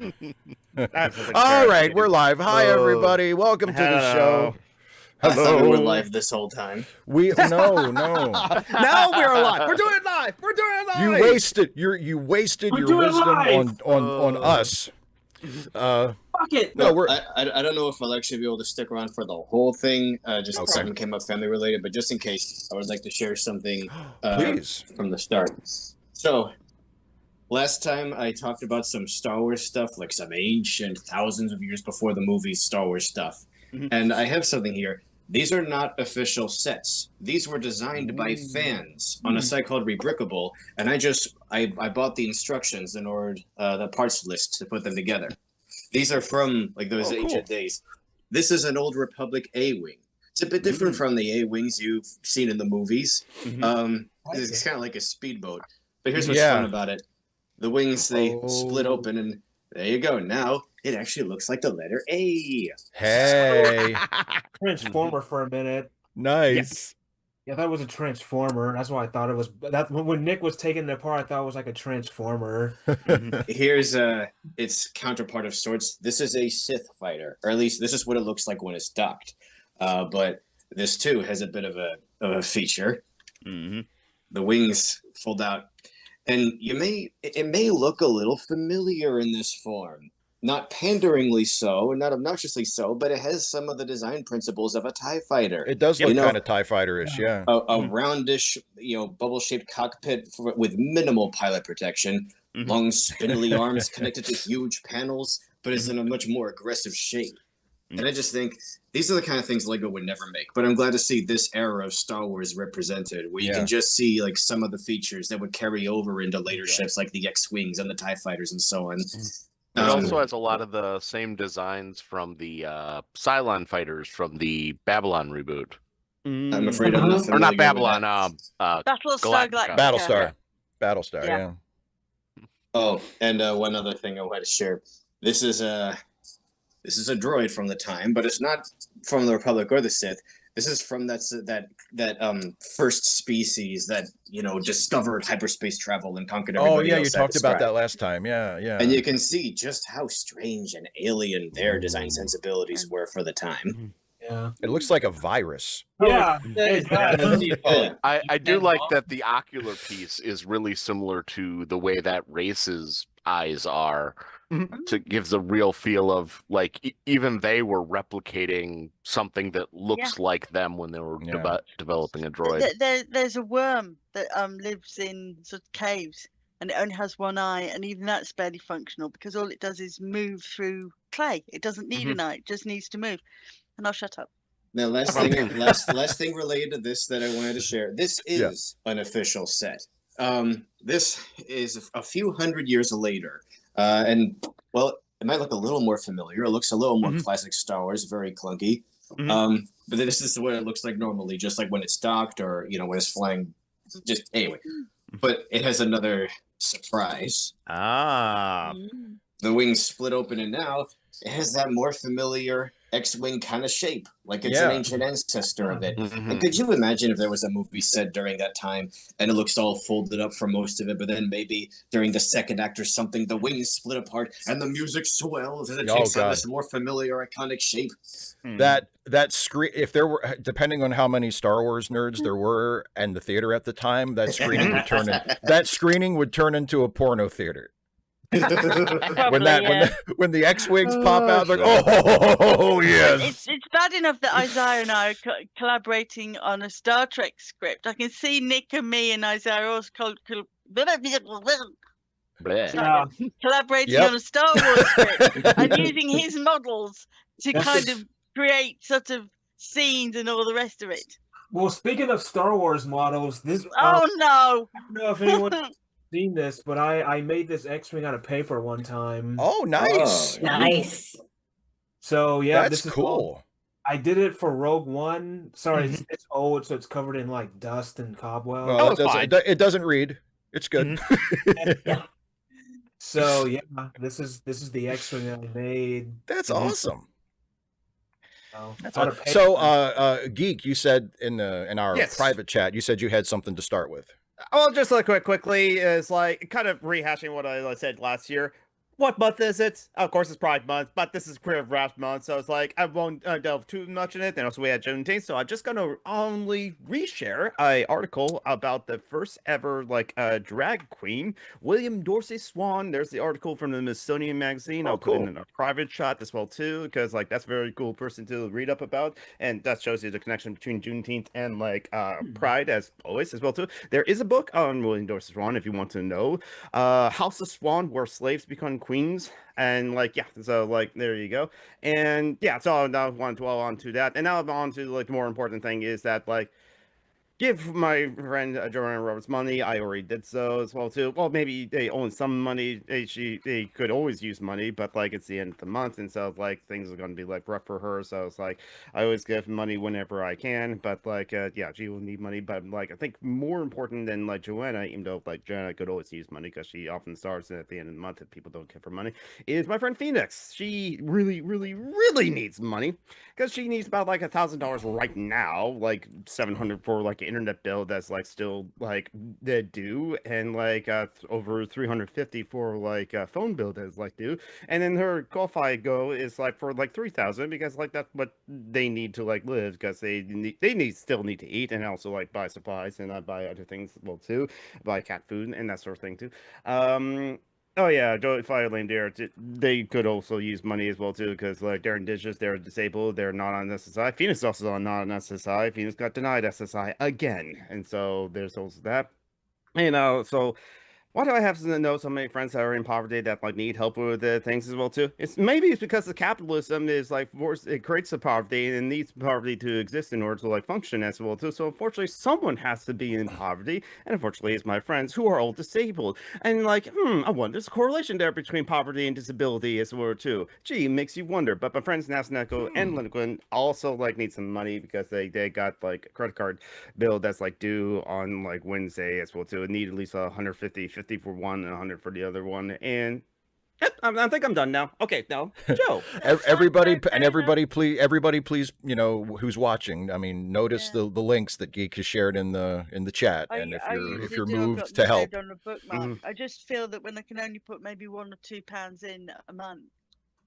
All right, we're live. Hi, everybody. Welcome to the show. I thought we were Hello. live this whole time. No. Now we're live. We're doing it live. We're doing it live. You wasted your wisdom on us. Fuck it. No, I don't know if I'll actually be able to stick around for the whole thing. Just Okay. something came up family related, but just in case, I would like to share something Please. from the start. So, last time I talked about some Star Wars stuff, like some ancient, thousands of years before the movies Star Wars stuff. And I have something here. These are not official sets. These were designed by fans on a site called Rebrickable, and I bought the instructions in order the parts list to put them together. These are from like those ancient days. This is an old Republic A-wing. It's a bit different from the A-wings you've seen in the movies. It's kind of like a speedboat. But here's what's fun about it: the wings they split open, and there you go. Now it actually looks like the letter A. Hey. Transformer for a minute. Nice. Yeah, that was a transformer. That's why I thought it was. That when Nick was taking it apart, I thought it was like a transformer. Here's its counterpart of sorts. This is a Sith fighter, or at least this is what it looks like when it's docked. But this too has a bit of a feature. The wings fold out, and it may look a little familiar in this form. Not panderingly so, not obnoxiously so, but it has some of the design principles of a TIE fighter. It does look kind of TIE fighter-ish, yeah. A roundish, bubble-shaped cockpit with minimal pilot protection, long spindly arms connected to huge panels, but it's in a much more aggressive shape. And I just think these are the kind of things LEGO would never make. But I'm glad to see this era of Star Wars represented, where you can just see like some of the features that would carry over into later ships, like the X-wings and the TIE fighters and so on. It also has a lot of the same designs from the Cylon fighters from the Babylon reboot. I'm afraid I'm not familiar Or not with Babylon, that. Battlestar Galactica. Battlestar, yeah. Oh, and one other thing I wanted to share. This is a droid from the time, but it's not from the Republic or the Sith. This is from that first species that discovered hyperspace travel and conquered everybody. Oh yeah, you talked about that last time. Yeah. And you can see just how strange and alien their design sensibilities were for the time. Yeah, it looks like a virus. Yeah, I do like that the ocular piece is really similar to the way that Race's eyes are. To gives a real feel of like even they were replicating something that looks like them when they were developing a droid. There's a worm that lives in sort of caves, and it only has one eye, and even that's barely functional because all it does is move through clay. It doesn't need an eye; it just needs to move. And I'll shut up. Now, last thing related to this that I wanted to share. This is an official set. This is a few hundred years later. And well, it might look a little more familiar. It looks a little more classic Star Wars, very clunky. But this is what it looks like normally, just like when it's docked or when it's flying. Just anyway, but it has another surprise. The wings split open, and now it has that more familiar X-wing kind of shape, like it's an ancient ancestor of it. And could you imagine if there was a movie set during that time and it looks all folded up for most of it, but then maybe during the second act or something, the wings split apart and the music swells and it takes on this more familiar, iconic shape. That screen, if there were, depending on how many Star Wars nerds there were and the theater at the time, that screening would turn into a porno theater. Probably, when the X-wings pop out, like oh yes. It's bad enough that Isaiah and I are collaborating on a Star Trek script. I can see Nick and me and Isaiah also collaborating on a Star Wars script and using his models to kind of create sort of scenes and all the rest of it. Well, speaking of Star Wars models, this no! I don't know if anyone seen this, but I made this X-wing out of paper one time. Oh, nice. Nice. So yeah, that's this is cool. I did it for Rogue One. Sorry, it's old, so it's covered in like dust and cobwebs. Well, it doesn't read. It's good. So yeah, this is the X-wing that I made. That's awesome. So, Geek, you said in our private chat, you said you had something to start with. Well, just quickly is like kind of rehashing what I said last year. what month is it? Of course, it's Pride Month, but this is Queer Wrath Month, so it's like I won't delve too much in it. And also, we had Juneteenth, so I'm just gonna only reshare a article about the first ever drag queen, William Dorsey Swan. There's the article from the Smithsonian magazine. I'll put it in a private shot as well too, because that's a very cool person to read up about, and that shows you the connection between Juneteenth and Pride as always as well too. There is a book on William Dorsey Swan if you want to know. House of Swan, where slaves become queens, and so there you go. And yeah, so I don't want to dwell on to that. And now I'm on to the more important thing is that give my friend Joanna Roberts money. I already did so as well too. Well, maybe they own some money. They could always use money, but it's the end of the month, and so things are going to be rough for her. So it's I always give money whenever I can, but yeah, she will need money. But I think more important than Joanna, even though Joanna could always use money because she often starts at the end of the month if people don't give her money, is my friend Phoenix. She really, really, really needs money because she needs about $1,000 right now, 700 for internet bill that's still the due, and over 350 for a phone bill that's due, and then her qualified go is for 3,000 because that's what they need to live, because still need to eat, and also buy supplies and buy other things as well too, buy cat food and that sort of thing too. Oh yeah, Joey Fire Lane there. They could also use money as well too, because they're indigenous, they're disabled, they're not on SSI. Phoenix is also not on SSI. Phoenix got denied SSI again, and so there's also that. So why do I have to know so many friends that are in poverty that need help with things as well too? It's because the capitalism is it creates the poverty and needs poverty to exist in order to function as well too. So unfortunately, someone has to be in poverty, and unfortunately, it's my friends who are all disabled. And I wonder there's a correlation there between poverty and disability as well too. Gee, it makes you wonder. But my friends Nasneko and Lincoln also need some money because they got a credit card bill that's due on Wednesday as well too. It need at least 150 for one and 100 for the other one. And yep, I think I'm done now. Okay, now Joe. everybody please, who's watching, I mean, notice the links that Geek has shared in the chat, and if you're moved to help on a bookmark. I just feel that when I can only put maybe £1 or £2 in a month,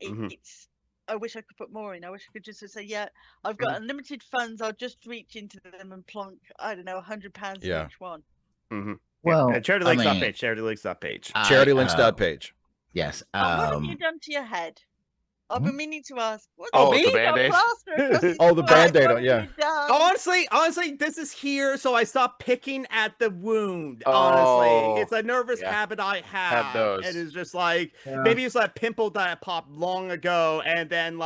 it's I wish I could put more in. I wish I could just say, yeah, I've got unlimited funds, I'll just reach into them and plonk, I don't know, £100 in each one. Well, charitylinks.page. Charitylinks.page. Charitylinks.page. Yes. What have you done to your head? I've been meaning to ask. The Band-Aid. The Band-Aid. Yeah. Honestly, this is here, so I stopped picking at the wound. Honestly, it's a nervous habit I have. Had those. And it's just maybe it's a pimple that I popped long ago, and then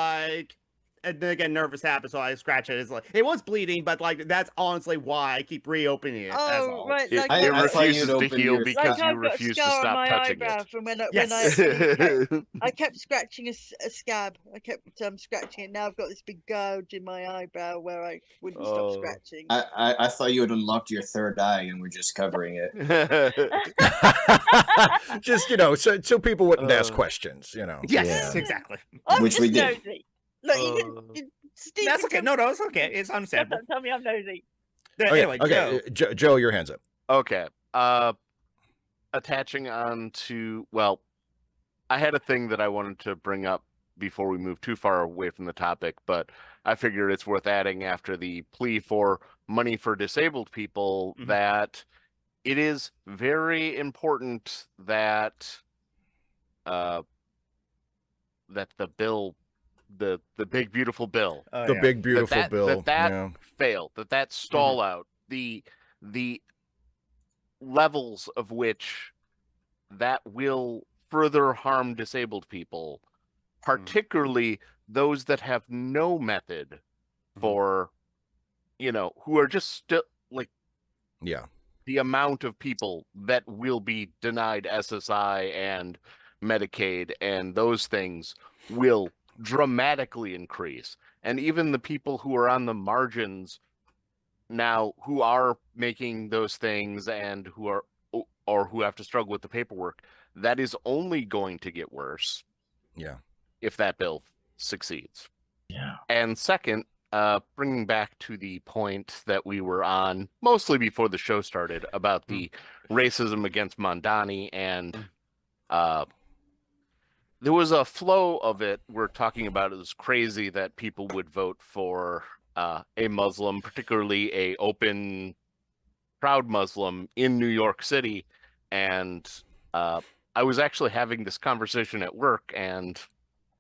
and then again, nervous habit, so I scratch it. It's it was bleeding, but that's honestly why I keep reopening it. That's all. Right. It refuses to heal because you refuse to stop touching it. From when I kept scratching a scab. I kept scratching it. Now I've got this big gouge in my eyebrow where I wouldn't stop scratching. I thought you had unlocked your third eye and were just covering it. Just so people wouldn't ask questions. Yes, exactly. Which we did. Nosy. Look, Steve, that's okay. No, it's okay. It's understandable. Don't tell me I'm nosy. Anyway, Joe, your hands up. Okay. Attaching on to, I had a thing that I wanted to bring up before we move too far away from the topic, but I figured it's worth adding after the plea for money for disabled people that it is very important that that the bill, the big beautiful bill, big beautiful bill that failed, that stall out, the levels of which that will further harm disabled people, particularly those that have no method for, who are just still the amount of people that will be denied SSI and Medicaid and those things will dramatically increase. And even the people who are on the margins now, who are making those things and who are or who have to struggle with the paperwork, that is only going to get worse if that bill succeeds. And second, bringing back to the point that we were on mostly before the show started about the racism against Mondani and there was a flow of it. We're talking about it was crazy that people would vote for a Muslim, particularly a open, proud Muslim in New York City. And I was actually having this conversation at work, and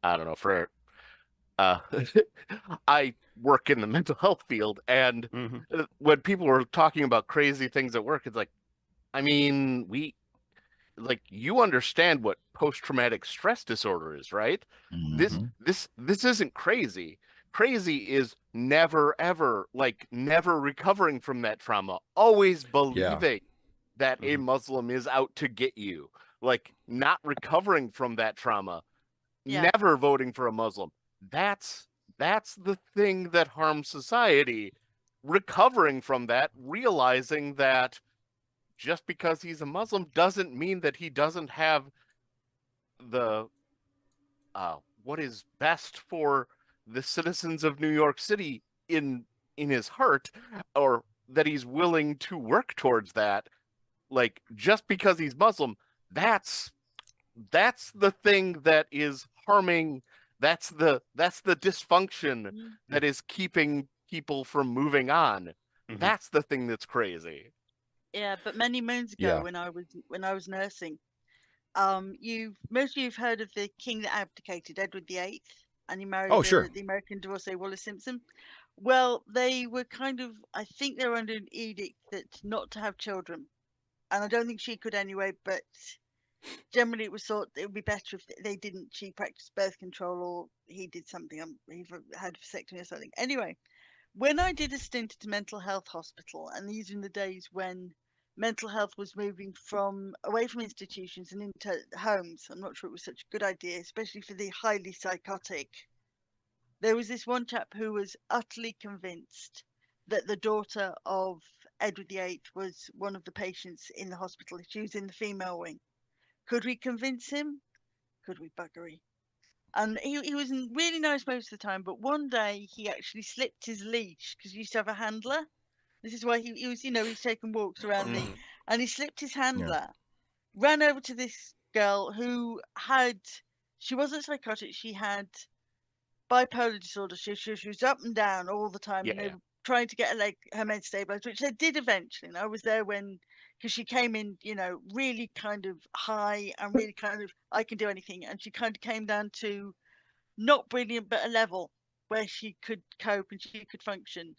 I don't know, for I work in the mental health field, and when people were talking about crazy things at work, it's like, I mean, you understand what post-traumatic stress disorder is, right? This isn't crazy. Crazy is never ever, like, never recovering from that trauma, always believing that a Muslim is out to get you, like not recovering from that trauma, never voting for a Muslim. That's the thing that harms society. Recovering from that, realizing that just because he's a Muslim doesn't mean that he doesn't have the what is best for the citizens of New York City in his heart, or that he's willing to work towards that. Like, just because he's Muslim, that's the thing that is harming. That's the dysfunction that is keeping people from moving on. That's the thing that's crazy. Yeah, but many moons ago, when I was nursing, most of you've heard of the king that abdicated, Edward VIII, and he married the American divorcee Wallis Simpson. Well, they were I think they were under an edict that not to have children, and I don't think she could anyway. But generally, it was thought it would be better if they didn't. She practiced birth control, or he did something. He had a vasectomy or something. Anyway, when I did a stint at a mental health hospital, and these were in the days when mental health was moving away from institutions and into homes. I'm not sure it was such a good idea, especially for the highly psychotic. There was this one chap who was utterly convinced that the daughter of Edward VIII was one of the patients in the hospital. She was in the female wing. Could we convince him? Could we, buggery? And he was really nice most of the time, but one day he actually slipped his leash, because he used to have a handler. This is why he was, he's taking walks around and he slipped his handler, ran over to this girl who she wasn't psychotic, she had bipolar disorder. She was up and down all the time, and they were trying to get her meds stabilized, which they did eventually. And I was there because she came in, really kind of high and really kind of, I can do anything. And she kind of came down to not brilliant, but a level where she could cope and she could function.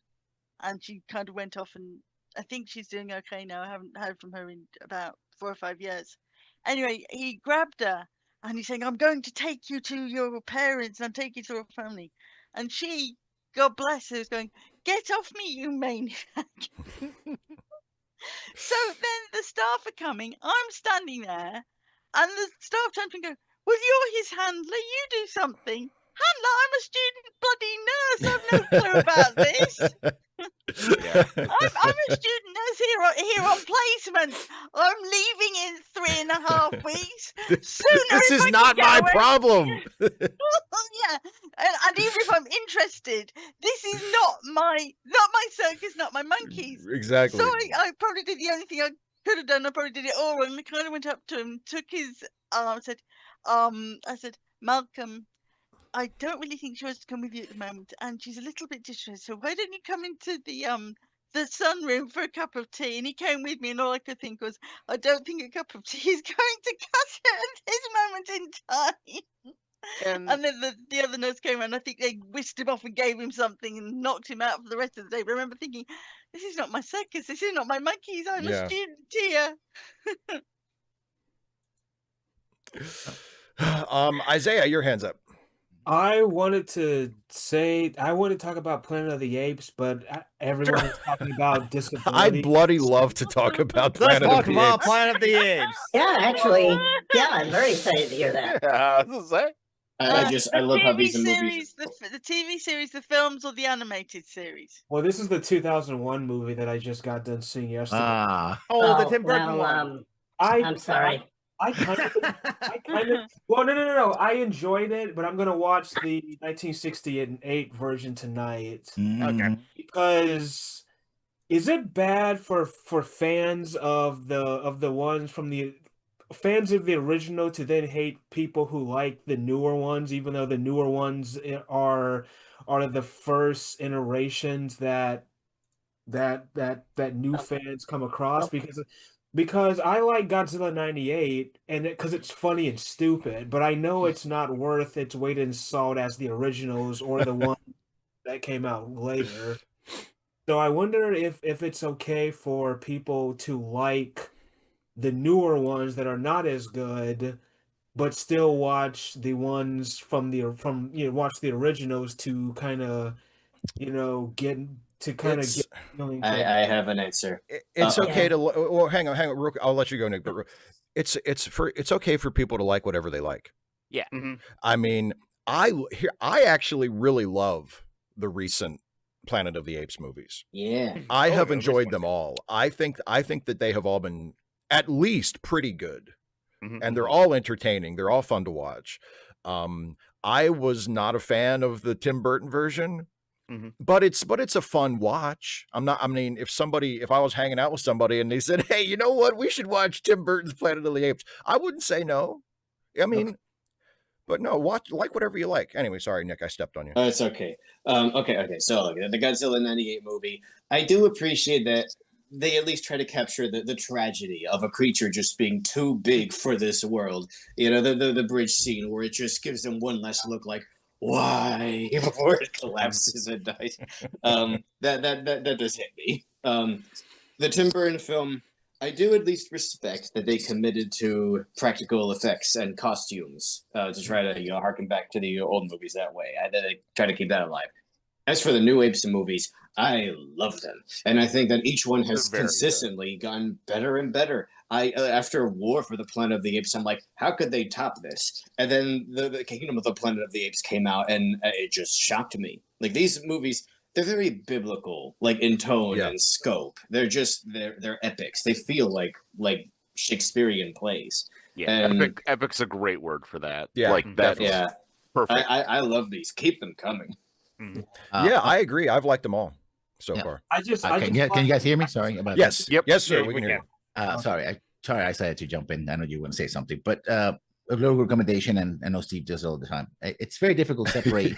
And she kind of went off, and I think she's doing okay now. I haven't heard from her in about 4 or 5 years. Anyway, he grabbed her and he's saying, I'm going to take you to your parents and take you to your family. And she, God bless her, is going, get off me, you maniac. So then the staff are coming. I'm standing there, and the staff turn to me and go, well, you're his handler. You do something. Handler, I'm a student bloody nurse. I've no clue about this. I'm a student nurse here on placement. I'm leaving in 3.5 weeks. This is not my problem. Yeah, and even if I'm interested, this is not my circus, not my monkeys. Exactly. So I probably did the only thing I could have done. I probably did it all, and I kind of went up to him, took his arm, said, I said, Malcolm, I don't really think she wants to come with you at the moment, and she's a little bit distressed. So why don't you come into the sunroom for a cup of tea? And he came with me, and all I could think was, I don't think a cup of tea is going to cut it at this moment in time. And then the other nurse came around. I think they whisked him off and gave him something and knocked him out for the rest of the day. But I remember thinking, this is not my circus. This is not my monkeys. I'm a student here. Isaiah, your hand's up. I wanted to talk about Planet of the Apes, but everyone is talking about disability. I'd bloody love to talk about Planet of the Apes. Planet of the Apes. Yeah, actually, I'm very excited to hear that. I love how these movies. The TV series, the films, or the animated series? Well, this is the 2001 movie that I just got done seeing yesterday. The Tim Burton one. I'm sorry. I kind of. Well, no. I enjoyed it, but I'm gonna watch the 1968 version tonight. Okay. Because is it bad for fans of the ones from the fans of the original to then hate people who like the newer ones, even though the newer ones are the first iterations that new fans come across, because I like Godzilla 98 and because it's funny and stupid, but I know it's not worth its weight in salt as the originals or the one that came out later. So I wonder if it's okay for people to like the newer ones that are not as good, but still watch the ones watch the originals to kind of get It's feeling for I have an answer. it's okay Yeah. to well, hang on, I'll let you go, Nick. But it's okay for people to like whatever they like. Yeah. I mean, I actually really love the recent Planet of the Apes movies. Yeah. I have the enjoyed recent them all. I think that they have all been at least pretty good, and they're all entertaining. They're all fun to watch. I was not a fan of the Tim Burton version, but it's a fun watch. I mean, if I was hanging out with somebody and they said, "Hey, you know what? We should watch Tim Burton's Planet of the Apes," I wouldn't say no. I mean, but no, like whatever you like. Anyway, sorry, Nick, I stepped on you. It's okay. Okay. So the Godzilla '98 movie, I do appreciate that they at least try to capture the tragedy of a creature just being too big for this world. You know, the bridge scene where it just gives them one last look like, why, before it collapses and dies. That does hit me. The Tim Burton film, I do at least respect that they committed to practical effects and costumes to try to harken back to the old movies that way. They try to keep that alive. As for the new Apes movies, I love them, and I think that each one has consistently gotten better and better. After War for the Planet of the Apes, I'm like, how could they top this? And then the Kingdom of the Planet of the Apes came out, and it just shocked me. Like, these movies, they're very biblical, like in tone and scope. They're epics. They feel like Shakespearean plays. Yeah, And epic's a great word for that. Yeah, like that. yeah, Perfect. I love these. Keep them coming. Yeah, I agree. I've liked them all so far. Can you guys hear me? Sorry about Yes. Yep. Yes, sir. Yeah, we can hear you. Sorry, I decided to jump in. I know you want to say something, but a little recommendation, and I know Steve does it all the time. It's very difficult to separate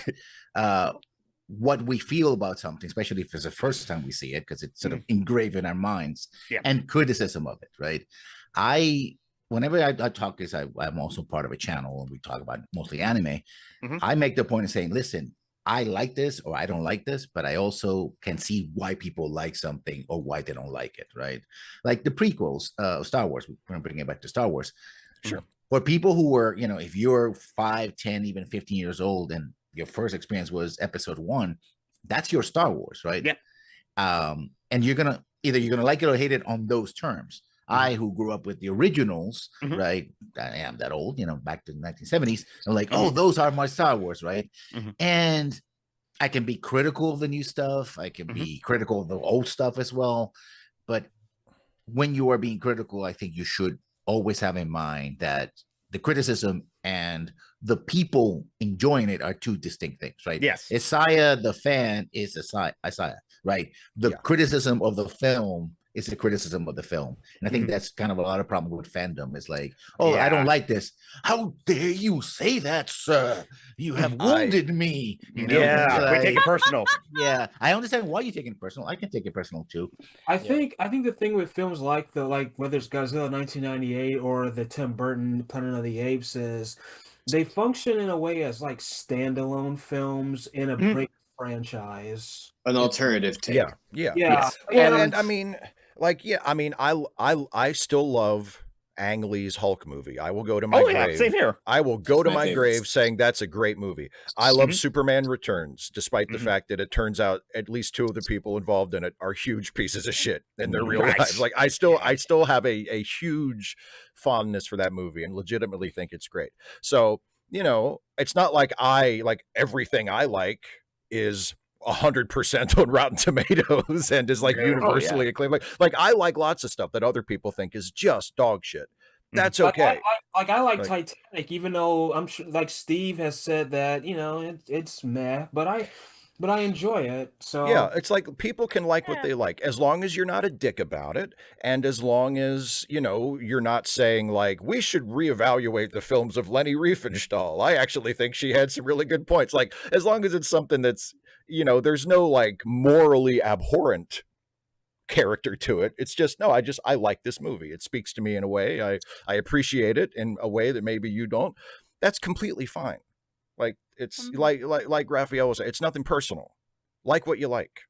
what we feel about something, especially if it's the first time we see it, because it's sort of engraved in our minds, and criticism of it, right? Whenever I talk this, I'm also part of a channel and we talk about mostly anime. I make the point of saying, listen, I like this or I don't like this, but I also can see why people like something or why they don't like it, right? Like the prequels, Star Wars, we're going to bring it back to Star Wars. Sure. For people who were, if you're 5, 10, even 15 years old and your first experience was episode 1, that's your Star Wars, right? Yeah. And you're going to like it or hate it on those terms. I, who grew up with the originals, right? I am that old, back to the 1970s. I'm like, oh, those are my Star Wars, right? And I can be critical of the new stuff. I can be critical of the old stuff as well. But when you are being critical, I think you should always have in mind that the criticism and the people enjoying it are two distinct things, right? Yes. Isaiah, the fan, is Isaiah, right? The criticism of the film is the criticism of the film. And I think that's kind of a lot of problem with fandom. It's like, I don't like this. How dare you say that, sir? You have wounded me. We take it personal. Yeah, I understand why you take it personal. I can take it personal too. I think the thing with films like whether it's Godzilla 1998 or the Tim Burton Planet of the Apes is they function in a way as like standalone films in a big franchise. An alternative take. Yeah. And I mean, I still love Ang Lee's Hulk movie. I will go to my grave. Same here. I will go to my grave saying that's a great movie. I love Superman Returns, despite the fact that it turns out at least 2 of the people involved in it are huge pieces of shit in their real lives. Like I still have a huge fondness for that movie and legitimately think it's great. So, it's not like everything I like is 100% on Rotten Tomatoes and is like universally acclaimed. Like I like lots of stuff that other people think is just dog shit. That's okay. I like Titanic, even though I'm sure, like Steve has said that it's meh. But but I enjoy it. So Yeah, it's like people can like what they like as long as you're not a dick about it, and as long as you're not saying like we should reevaluate the films of Leni Riefenstahl. I actually think she had some really good points. Like as long as it's something that's there's no like morally abhorrent character to it. It's just no, I like this movie. It speaks to me in a way. I appreciate it in a way that maybe you don't. That's completely fine. Like it's like Raphael was saying, it's nothing personal. Like what you like.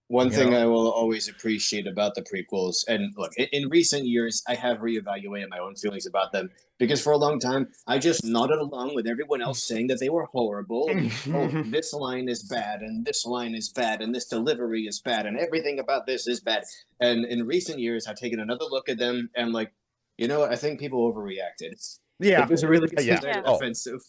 One thing I will always appreciate about the prequels, and look, in recent years, I have reevaluated my own feelings about them because for a long time, I just nodded along with everyone else saying that they were horrible. Oh, this line is bad, and this line is bad, and this delivery is bad, and everything about this is bad. And in recent years, I've taken another look at them, and like, I think people overreacted. Yeah, it was really offensive.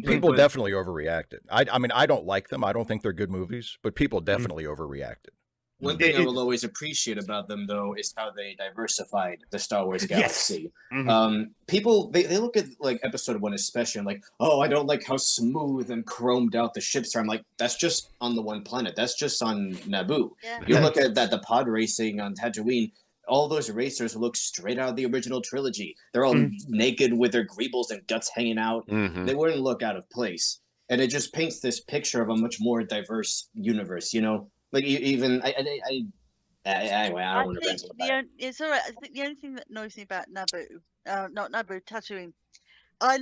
People definitely overreacted. I mean, I don't like them. I don't think they're good movies, but people definitely overreacted. One thing I will always appreciate about them, though, is how they diversified the Star Wars galaxy. Yes. People, they look at like Episode 1 especially, and like, oh, I don't like how smooth and chromed out the ships are. I'm like, that's just on the one planet. That's just on Naboo. Yeah. You look at the pod racing on Tatooine. All those racers look straight out of the original trilogy. They're all naked with their greebles and guts hanging out. They wouldn't look out of place. And it just paints this picture of a much more diverse universe, Like even I don't want to rant about it. It's all right. I think the only thing that annoys me about Naboo, not Naboo, Tatooine. I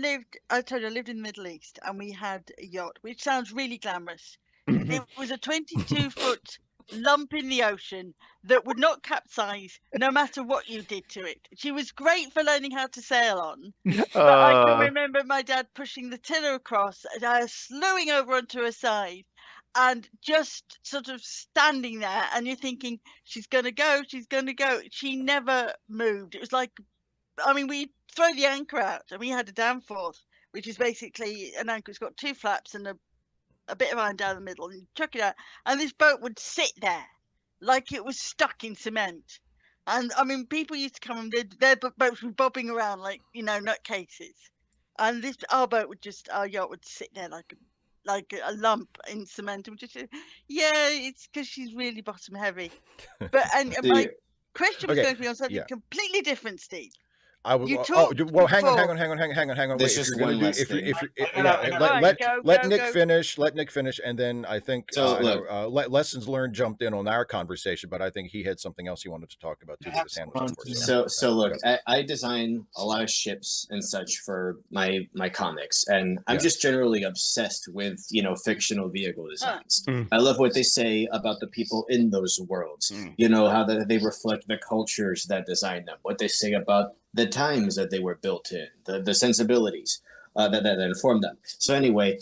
told you I lived in the Middle East, and we had a yacht, which sounds really glamorous. It was a 22-foot lump in the ocean that would not capsize no matter what you did to it. She was great for learning how to sail on. But I can remember my dad pushing the tiller across, slewing over onto her side, and just sort of standing there, and you're thinking, she's gonna go. She never moved. It was like, I mean, we throw the anchor out, and we had a downforth, which is basically an anchor. It's got two flaps and a bit of iron down the middle, and you chuck it out, and this boat would sit there like it was stuck in cement. And I mean, people used to come and their boats were bobbing around like nutcases, and our yacht would sit there like a lump in cement, and just it's because she's really bottom heavy. But my question was going to be on something completely different, Steve. I would. Hang on. There's just one last thing. Let Nick finish. Let Nick finish, and then I think Lessons Learned jumped in on our conversation, but I think he had something else he wanted to talk about too. So look, I design a lot of ships and such for my comics, and I'm just generally obsessed with fictional vehicle designs. I love what they say about the people in those worlds. How they reflect the cultures that design them. What they say about the times that they were built in, the sensibilities that inform them. So anyway,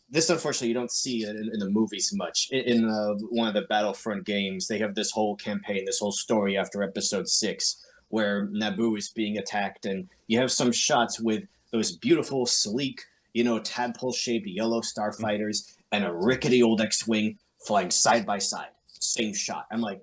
this unfortunately you don't see it in the movies much. In one of the Battlefront games, they have this whole campaign, this whole story after Episode 6, where Naboo is being attacked, and you have some shots with those beautiful, sleek, tadpole-shaped yellow starfighters and a rickety old X-wing flying side by side. Same shot. I'm like,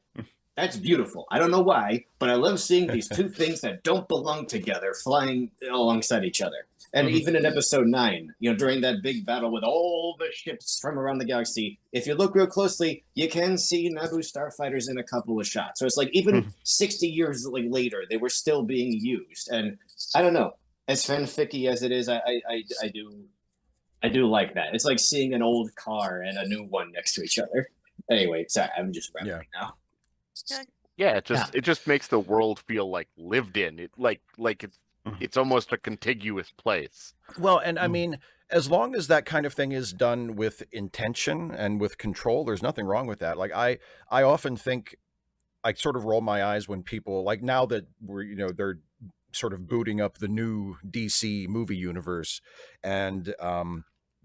that's beautiful. I don't know why, but I love seeing these two things that don't belong together flying alongside each other. And even in Episode 9, during that big battle with all the ships from around the galaxy, if you look real closely, you can see Naboo starfighters in a couple of shots. So it's like even 60 years later, they were still being used. And I don't know, as fanficky as it is, I do like that. It's like seeing an old car and a new one next to each other. Anyway, sorry, I'm just rambling now. Yeah, it just makes the world feel like lived in. It like it's almost a contiguous place. Well, and I mean, as long as that kind of thing is done with intention and with control, there's nothing wrong with that. Like I often think, I sort of roll my eyes when people, like now that we're they're sort of booting up the new DC movie universe, and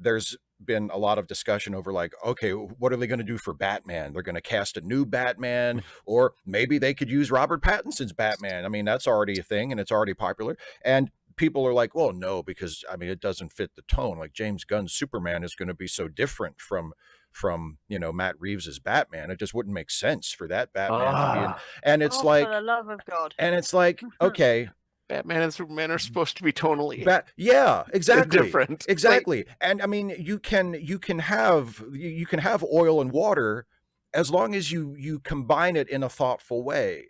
there's been a lot of discussion over like, okay, what are they going to do for Batman? They're going to cast a new Batman, or maybe they could use Robert Pattinson's Batman. I mean, that's already a thing and it's already popular. And people are like, well, no, because I mean, it doesn't fit the tone. Like James Gunn's Superman is going to be so different from Matt Reeves's Batman. It just wouldn't make sense for that Batman to be in. And it's like, for the love of God. And it's like, okay, Batman and Superman are supposed to be tonally yeah, exactly, different. exactly. And I mean, you can have oil and water as long as you combine it in a thoughtful way.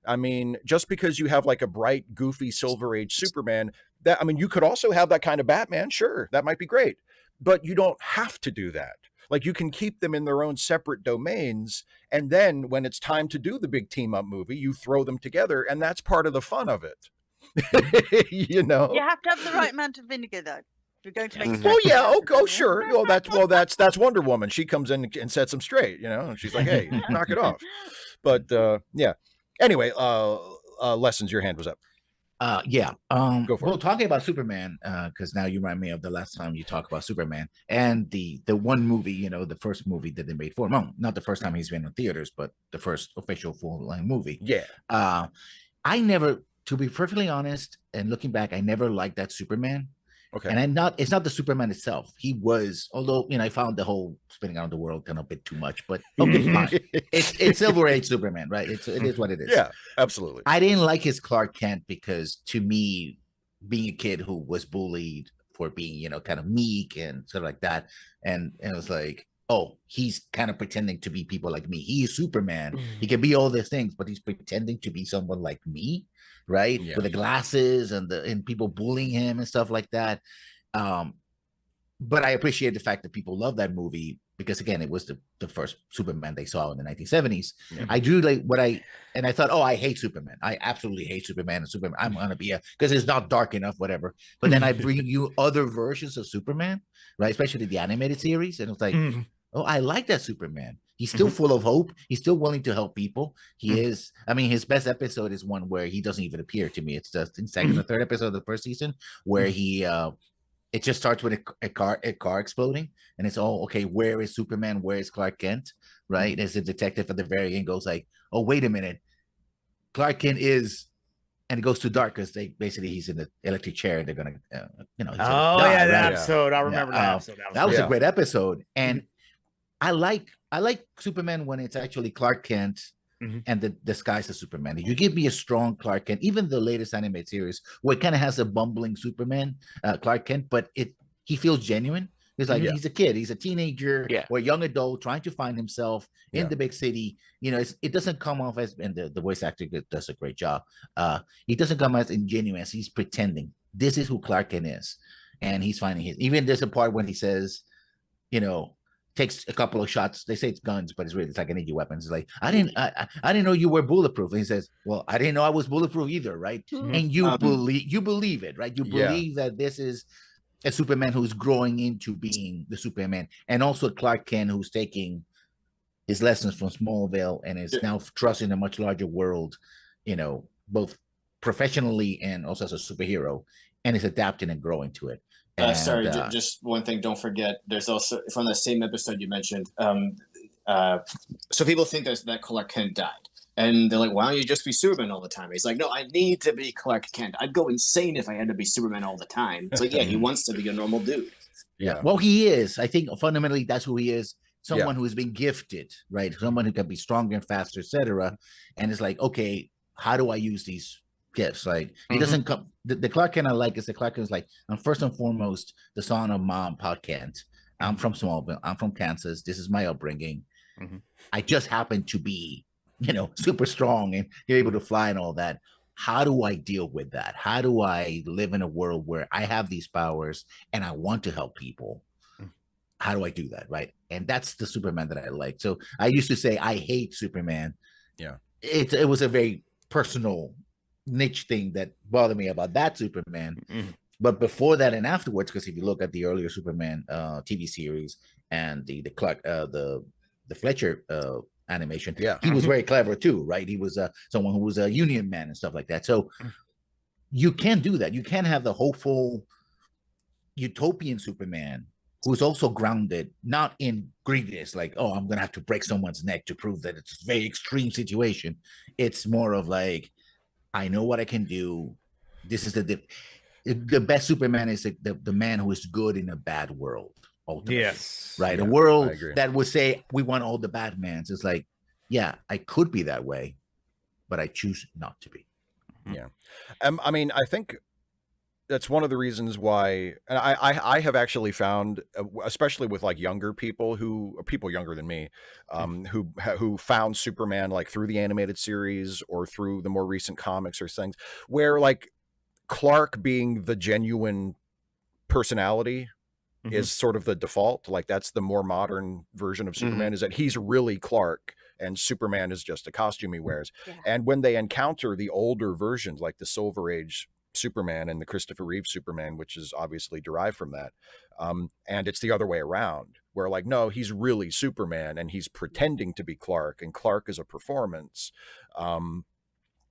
I mean, just because you have like a bright, goofy Silver Age Superman, that, I mean, you could also have that kind of Batman. Sure, that might be great, but you don't have to do that. Like, you can keep them in their own separate domains, and then when it's time to do the big team up movie, you throw them together, and that's part of the fun of it. You know, You have to have the right amount of vinegar, though. If you're going to make. Oh yeah, oh sure. That's Wonder Woman. She comes in and sets them straight, you know, and she's like, hey, knock it off. But yeah. Anyway, Lessons, your hand was up. Yeah. Go for well, it. talking about Superman, because now you remind me of the last time you talked about Superman and the one movie, you know, the first movie that they made for him. No, not the first time he's been in theaters, but the first official full-length movie. Yeah. I never, to be perfectly honest, and looking back, I never liked that Superman. Okay. And it's not the Superman itself. He was, although, you know, I found the whole spinning around the world kind of a bit too much, but okay, fine. It's Silver Age Superman, right? It is what it is. Yeah, absolutely. I didn't like his Clark Kent because, to me, being a kid who was bullied for being, you know, kind of meek and sort of like that, and it was like, oh, he's kind of pretending to be people like me. He is Superman. He can be all these things, but he's pretending to be someone like me, right? Yeah. With the glasses and people bullying him and stuff like that. But I appreciate the fact that people love that movie because, again, it was the first Superman they saw in the 1970s. Yeah. I do like I thought, oh, I hate Superman. I absolutely hate Superman and Superman. I'm going to be because it's not dark enough, whatever. But then I bring you other versions of Superman, right? Especially the animated series. And it's like, oh, I like that Superman. He's still full of hope. He's still willing to help people. He is. I mean, his best episode is one where he doesn't even appear to me. It's just in second or third episode of the first season where he it just starts with a car exploding, and it's all okay. Where is Superman? Where is Clark Kent? Right? As the detective at the very end goes like, "Oh, wait a minute, Clark Kent is," and it goes too dark because he's in the electric chair. And they're gonna, you know. Oh die, yeah, right? that episode. I remember that episode. That was a great episode, and I like Superman when it's actually Clark Kent. And the disguise of Superman. You give me a strong Clark Kent, even the latest animated series, where it kind of has a bumbling Superman, Clark Kent, but he feels genuine. He's like he's a kid, he's a teenager or a young adult trying to find himself in the big city. You know, it doesn't come off as, and the voice actor does a great job. He doesn't come as ingenuous. He's pretending. This is who Clark Kent is, and he's finding it. Even there's a part when he says, you know, takes a couple of shots. They say it's guns, but it's like energy weapons. It's like, I didn't know you were bulletproof. And he says, well, I didn't know I was bulletproof either, right? And you believe it, right? You believe that this is a Superman who's growing into being the Superman, and also Clark Kent who's taking his lessons from Smallville and is now trusting a much larger world, you know, both professionally and also as a superhero, and is adapting and growing to it. Sorry, just one thing. Don't forget, there's also from the same episode you mentioned. So people think that Clark Kent died, and they're like, "Why don't you just be Superman all the time?" He's like, "No, I need to be Clark Kent. I'd go insane if I had to be Superman all the time." It's like, yeah, he wants to be a normal dude. Yeah. Well, he is. I think fundamentally that's who he is. Someone who has been gifted, right? Someone who can be stronger and faster, etc. And it's like, okay, how do I use these gifts? Like, he doesn't come. The Clark Kent I like is the Clark Kent is like, I'm first and foremost the son of Mom, Pa Kent. I'm from Smallville. I'm from Kansas. This is my upbringing. I just happen to be, you know, super strong and you're able to fly and all that. How do I deal with that? How do I live in a world where I have these powers and I want to help people? How do I do that? Right. And that's the Superman that I like. So I used to say, I hate Superman. Yeah. It was a very personal niche thing that bothered me about that Superman. But before that and afterwards, because if you look at the earlier Superman TV series and the Fletcher animation, he was very clever too, right? He was someone who was a union man and stuff like that. So you can do that. You can have the hopeful utopian Superman who's also grounded, not in greediness, like, oh, I'm gonna have to break someone's neck to prove that it's a very extreme situation. It's more of like, I know what I can do. This is the best Superman is the man who is good in a bad world. Ultimately. Yes. Right. A world that would say we want all the Batmans. It's like, yeah, I could be that way, but I choose not to be. Yeah. I mean, I think that's one of the reasons why, and I have actually found, especially with like younger people people younger than me, who found Superman like through the animated series or through the more recent comics or things, where like Clark being the genuine personality is sort of the default. Like that's the more modern version of Superman, is that he's really Clark and Superman is just a costume he wears. Yeah. And when they encounter the older versions, like the Silver Age Superman and the Christopher Reeve Superman, which is obviously derived from that, and it's the other way around, where like, no, he's really Superman and he's pretending to be Clark, and Clark is a performance.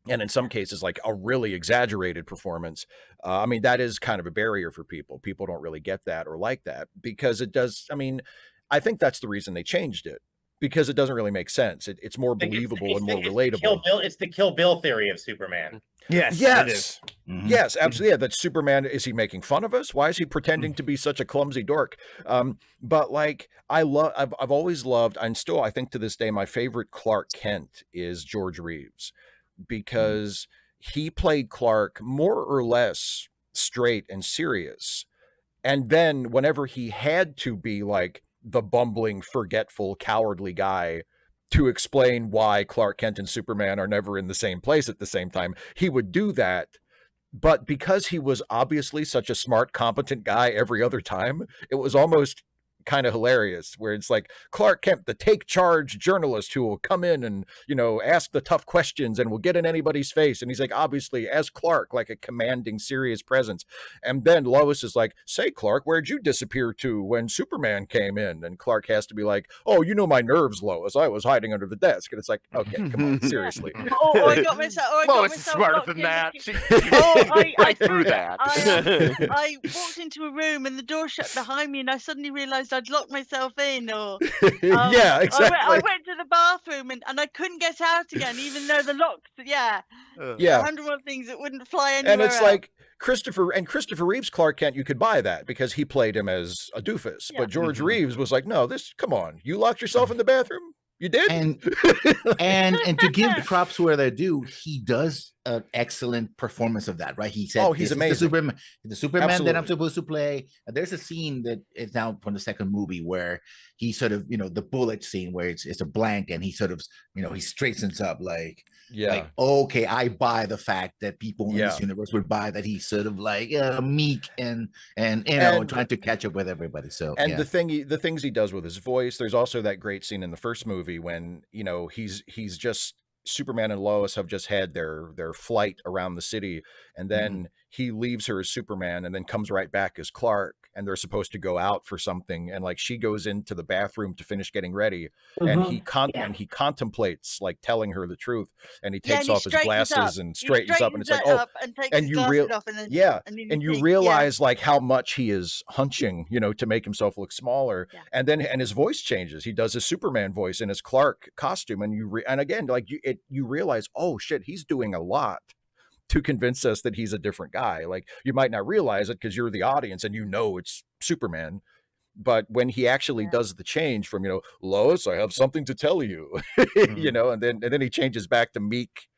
And in some cases, like a really exaggerated performance. I mean, that is kind of a barrier for people. People don't really get that or like that because it does. I mean, I think that's the reason they changed it, because it doesn't really make sense. It's more believable and more relatable. It's the Kill Bill theory of Superman. Yes. Yes. Yes, absolutely. Yeah, that Superman, is he making fun of us? Why is he pretending to be such a clumsy dork? But like, I've always loved, and still, I think to this day, my favorite Clark Kent is George Reeves, because he played Clark more or less straight and serious. And then whenever he had to be like the bumbling, forgetful, cowardly guy to explain why Clark Kent and Superman are never in the same place at the same time, he would do that. But because he was obviously such a smart, competent guy every other time, it was almost kind of hilarious, where it's like Clark Kent, the take charge journalist who will come in and, you know, ask the tough questions and will get in anybody's face. And he's like, obviously as Clark, like a commanding, serious presence. And then Lois is like, say, Clark, where'd you disappear to when Superman came in? And Clark has to be like, oh, you know, my nerves, Lois, I was hiding under the desk. And it's like, okay, come on, seriously. I got myself. Lois is smarter than that. I threw that. I walked into a room and the door shut behind me, and I suddenly realised I'd locked myself in. Or yeah, exactly. I went to the bathroom and I couldn't get out again, even though the locks. Yeah. 101 things that wouldn't fly anywhere. And it's like Christopher Reeve's Clark Kent, you could buy that because he played him as a doofus. But George Reeves was like, no, come on, you locked yourself in the bathroom. You did? And to give props where they're due, he does an excellent performance of that, right? He said, he's amazing. The Superman that I'm supposed to play. There's a scene that is now from the second movie where he sort of, you know, the bullet scene where it's a blank and he sort of, you know, he straightens up like, okay, I buy the fact that people in this universe would buy that he's sort of like meek and you know, trying to catch up with everybody. So the things he does with his voice. There's also that great scene in the first movie when, you know, he's just, Superman and Lois have just had their flight around the city, and then he leaves her as Superman and then comes right back as Clark, and they're supposed to go out for something, and like she goes into the bathroom to finish getting ready, and he contemplates like telling her the truth, and he takes off his glasses and straightens up, and it's like, oh, and you realize like how much he is hunching, you know, to make himself look smaller, and his voice changes. He does his Superman voice in his Clark costume, and and again, like you realize, oh shit, he's doing a lot to convince us that he's a different guy. Like you might not realize it because you're the audience and you know it's Superman, but when he actually does the change from, you know, Lois, I have something to tell you, you know, and then he changes back to meek,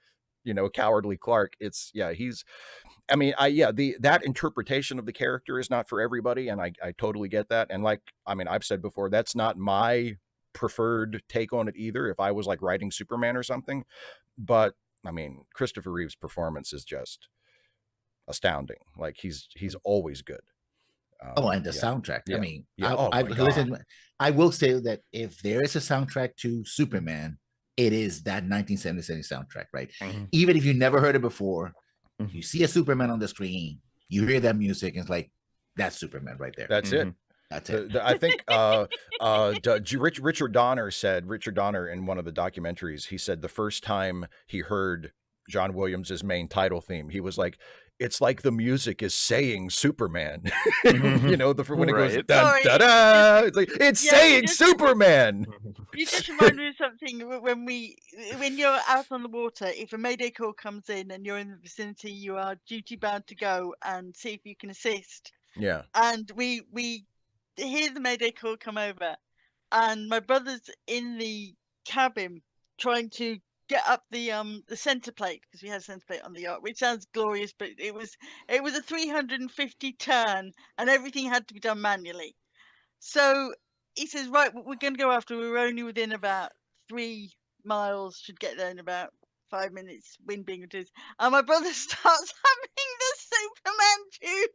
you know, cowardly Clark. It's I mean, that interpretation of the character is not for everybody, and I totally get that. And like, I mean, I've said before, that's not my preferred take on it either if I was like writing Superman or something, but I mean, Christopher Reeve's performance is just astounding. Like he's always good. And the soundtrack. I mean, listen, I will say that if there is a soundtrack to Superman, it is that 1977 soundtrack, right? Even if you never heard it before, you see a Superman on the screen, you hear that music, and it's like, that's Superman right there. That's it. That's it. I think Richard Donner in one of the documentaries, he said the first time he heard John Williams's main title theme, he was like, it's like the music is saying Superman. You know, when it goes dun, da, da, it's like it's saying Superman. You just remind me of something when you're out on the water, if a mayday call comes in and you're in the vicinity, you are duty bound to go and see if you can assist. Yeah. And we hear the mayday call come over, and my brother's in the cabin trying to get up the center plate, because we had a center plate on the yacht, which sounds glorious, but it was a 350 turn, and everything had to be done manually. So he says, right, we're going to go after. We're only within about 3 miles. Should get there in about 5 minutes. Wind being what it is. And my brother starts having the Superman tune.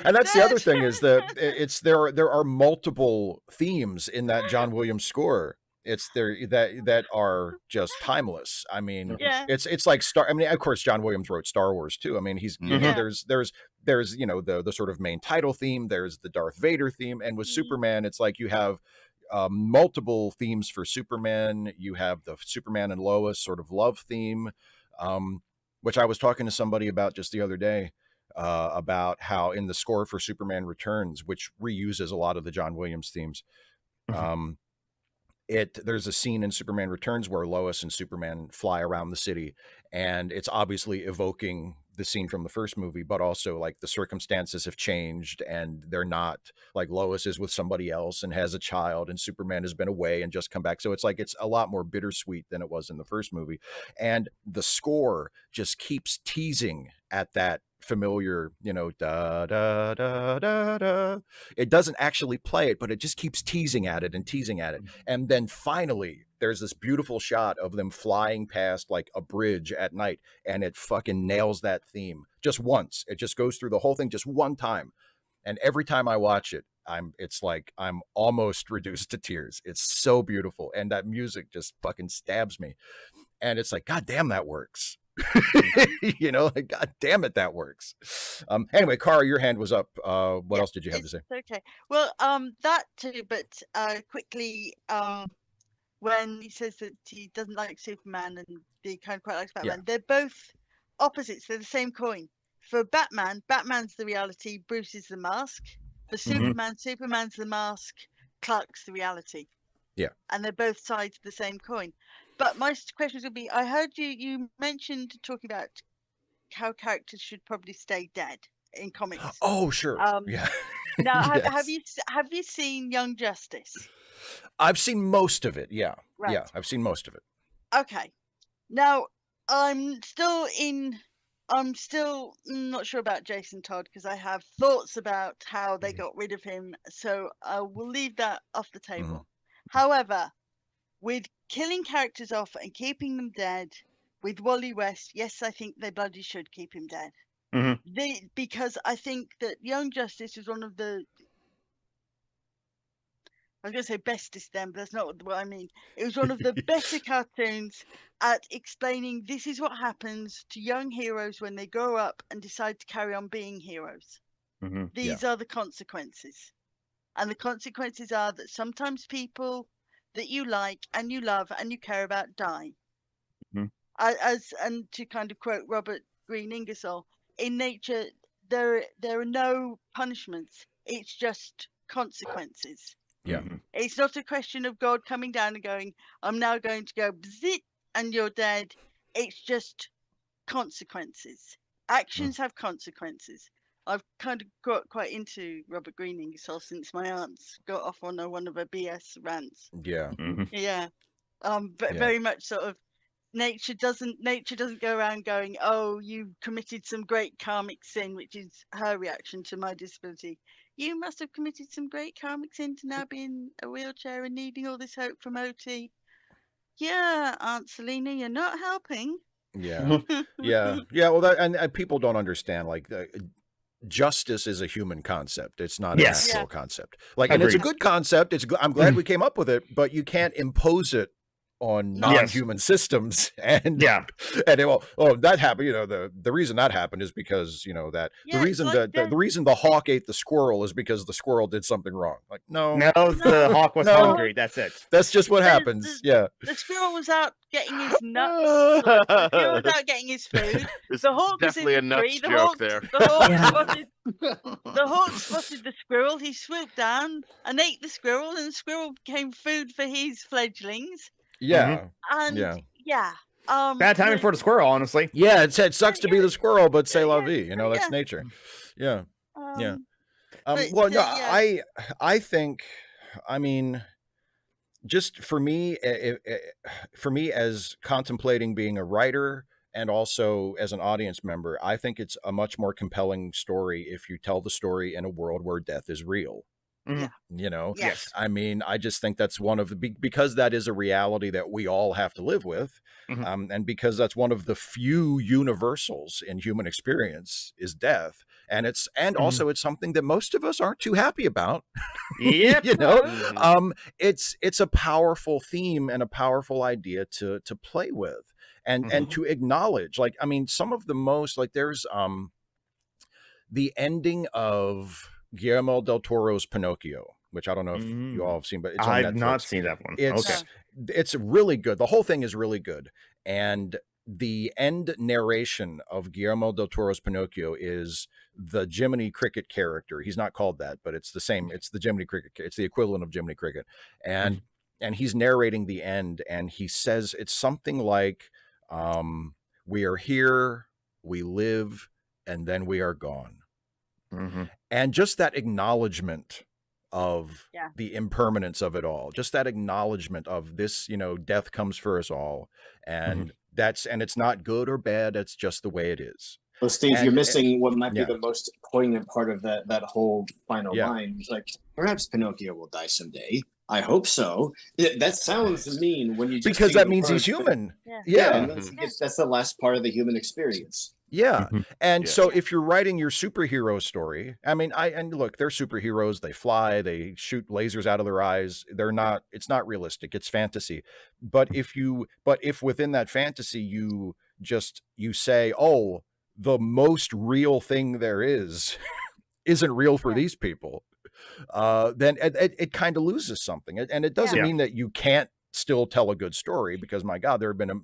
And that's the other thing is that there are multiple themes in that John Williams score. It's there that are just timeless. I mean, it's like I mean, of course, John Williams wrote Star Wars too. I mean, he's you know, there's you know the sort of main title theme. There's the Darth Vader theme, and with Superman, it's like you have multiple themes for Superman. You have the Superman and Lois sort of love theme, which I was talking to somebody about just the other day. About how in the score for Superman Returns, which reuses a lot of the John Williams themes, there's a scene in Superman Returns where Lois and Superman fly around the city, and it's obviously evoking the scene from the first movie, but also like the circumstances have changed and they're not, like Lois is with somebody else and has a child, and Superman has been away and just come back. So it's like it's a lot more bittersweet than it was in the first movie. And the score just keeps teasing at that familiar, you know, da da da da da. It doesn't actually play it, but it just keeps teasing at it and teasing at it. And then finally there's this beautiful shot of them flying past like a bridge at night, and it fucking nails that theme just once. It just goes through the whole thing just one time. And every time I watch it, it's like I'm almost reduced to tears. It's so beautiful, and that music just fucking stabs me. And it's like, God damn, that works. You know, like, God damn it, that works. Anyway, Cara, your hand was up. What else did you have to say? Okay. Well, that too, but quickly, when he says that he doesn't like Superman and he kind of quite likes Batman, they're both opposites. They're the same coin. For Batman, Batman's the reality, Bruce is the mask. For Superman, Superman's the mask, Clark's the reality. Yeah. And they're both sides of the same coin. But my questions would be, I heard you mentioned talking about how characters should probably stay dead in comics. Oh, sure. Yeah. Now, have you seen Young Justice? I've seen most of it. Yeah. Right. Yeah, I've seen most of it. Okay. Now, I'm still not sure about Jason Todd, because I have thoughs about how they got rid of him. So I will leave that off the table. However, with killing characters off and keeping them dead, with Wally West, yes, I think they bloody should keep him dead. Because I think that Young Justice is one of the, I was going to say bestest then, but that's not what I mean. It was one of the better cartoons at explaining this is what happens to young heroes when they grow up and decide to carry on being heroes. These are the consequences. And the consequences are that sometimes people that you like and you love and you care about die. And to kind of quote Robert Greene Ingersoll, in nature there are no punishments. It's just consequences. Yeah. It's not a question of God coming down and going, I'm now going to go bzit and you're dead. It's just consequences. Actions have consequences. I've kind of got quite into Robert Greene Ingersoll since my aunt's got off on one of her BS rants. Yeah. Yeah. But very much sort of nature doesn't go around going, oh, you committed some great karmic sin, which is her reaction to my disability. You must have committed some great karmic sin to now be in a wheelchair and needing all this hope from OT. Yeah, Aunt Selena, you're not helping. Yeah. Yeah. Well, that, and people don't understand, like, justice is a human concept. It's not a natural concept. Like, and it's a good concept. I'm glad we came up with it, but you can't impose it on non-human systems. And that happened. You know, the reason that happened is because, you know, that the reason the reason the hawk ate the squirrel is because the squirrel did something wrong. Like, no, the hawk was hungry. That's it. That's just what happens. The squirrel was out getting his nuts. The squirrel was out getting his food. The hawk definitely was in a nuts tree. joke there. The hawk spotted the squirrel. He swooped down and ate the squirrel, and the squirrel became food for his fledglings. Yeah. And bad timing for the squirrel, honestly. Yeah, it sucks to be the squirrel, but c'est la vie. You know, that's nature. Yeah. Well, no, I think, I mean, just for me, for me as contemplating being a writer and also as an audience member, I think it's a much more compelling story if you tell the story in a world where death is real. Yeah. You know, Yes. I mean, I just think that's one of the because that is a reality that we all have to live with. And because that's one of the few universals in human experience is death. And it's also it's something that most of us aren't too happy about. Yep. You know, it's a powerful theme and a powerful idea to play with and to acknowledge. Like, I mean, some of the most like there's the ending of Guillermo del Toro's Pinocchio, which I don't know if you all have seen, but it's on I've Netflix. not seen that one. It's really good. The whole thing is really good. And the end narration of Guillermo del Toro's Pinocchio is the Jiminy Cricket character. He's not called that, but it's the same. It's the Jiminy Cricket. It's the equivalent of Jiminy Cricket. And he's narrating the end, and he says it's something like, we are here, we live, and then we are gone. And just that acknowledgement of the impermanence of it all, just that acknowledgement of this, you know, death comes for us all. And it's not good or bad. It's just the way it is. Well, Steve, you're missing what might be the most poignant part of that whole final line. It's like, perhaps Pinocchio will die someday. I hope so. That sounds mean when you just because that means he's human. And that's the last part of the human experience. Yeah. And so if you're writing your superhero story, I mean, and look, they're superheroes. They fly, they shoot lasers out of their eyes. It's not realistic. It's fantasy. But if within that fantasy, you say, oh, the most real thing there is isn't real for these people, then it kind of loses something. And it doesn't mean that you can't still tell a good story, because my God, there have been,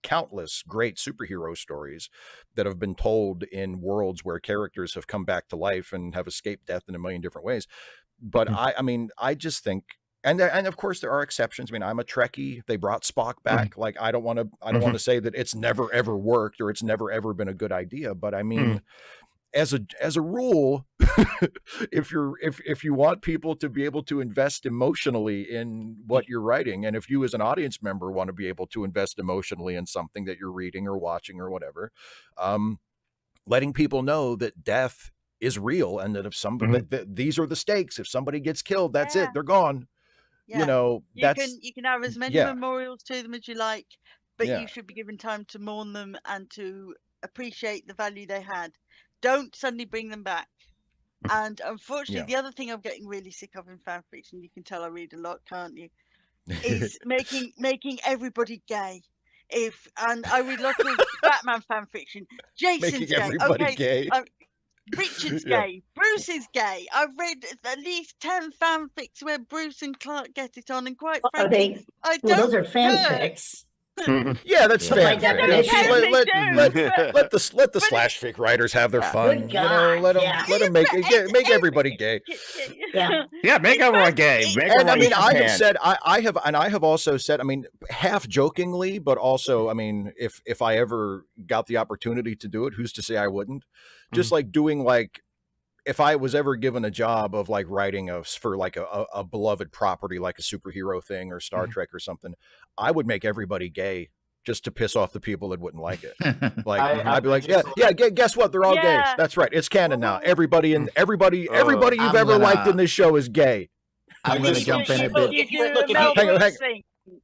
countless great superhero stories that have been told in worlds where characters have come back to life and have escaped death in a million different ways. But I just think, and of course there are exceptions. I mean, I'm a Trekkie. They brought Spock back. Like, I don't want to say that it's never ever worked or it's never ever been a good idea. But I mean, as a rule, if you want people to be able to invest emotionally in what you're writing, and if you as an audience member want to be able to invest emotionally in something that you're reading or watching or whatever, letting people know that death is real, and that if somebody that these are the stakes. If somebody gets killed, that's it. They're gone. You know, you can have as many memorials to them as you like, but you should be given time to mourn them and to appreciate the value they had. Don't suddenly bring them back. And unfortunately, the other thing I'm getting really sick of in fan fiction, you can tell I read a lot, can't you? Is making everybody gay. And I read lots of Batman fan fiction. Jason's making gay. Richard's gay. Bruce is gay. I've read at least 10 fanfics where Bruce and Clark get it on, and quite frankly, those are fanfics. Yeah, that's fanfic. Let the slash fic writers have their fun. Good God, let them make everybody gay. Make everyone gay. And I mean, I have also said, I mean, half jokingly, but also, I mean, if I ever got the opportunity to do it, who's to say I wouldn't? Just like doing like, if I was ever given a job of like writing for like a beloved property, like a superhero thing or Star Trek or something, I would make everybody gay just to piss off the people that wouldn't like it. Like, I'd be like, guess what? They're all gay. That's right. It's canon now. Everybody you've ever liked in this show is gay. I'm going to jump in a bit.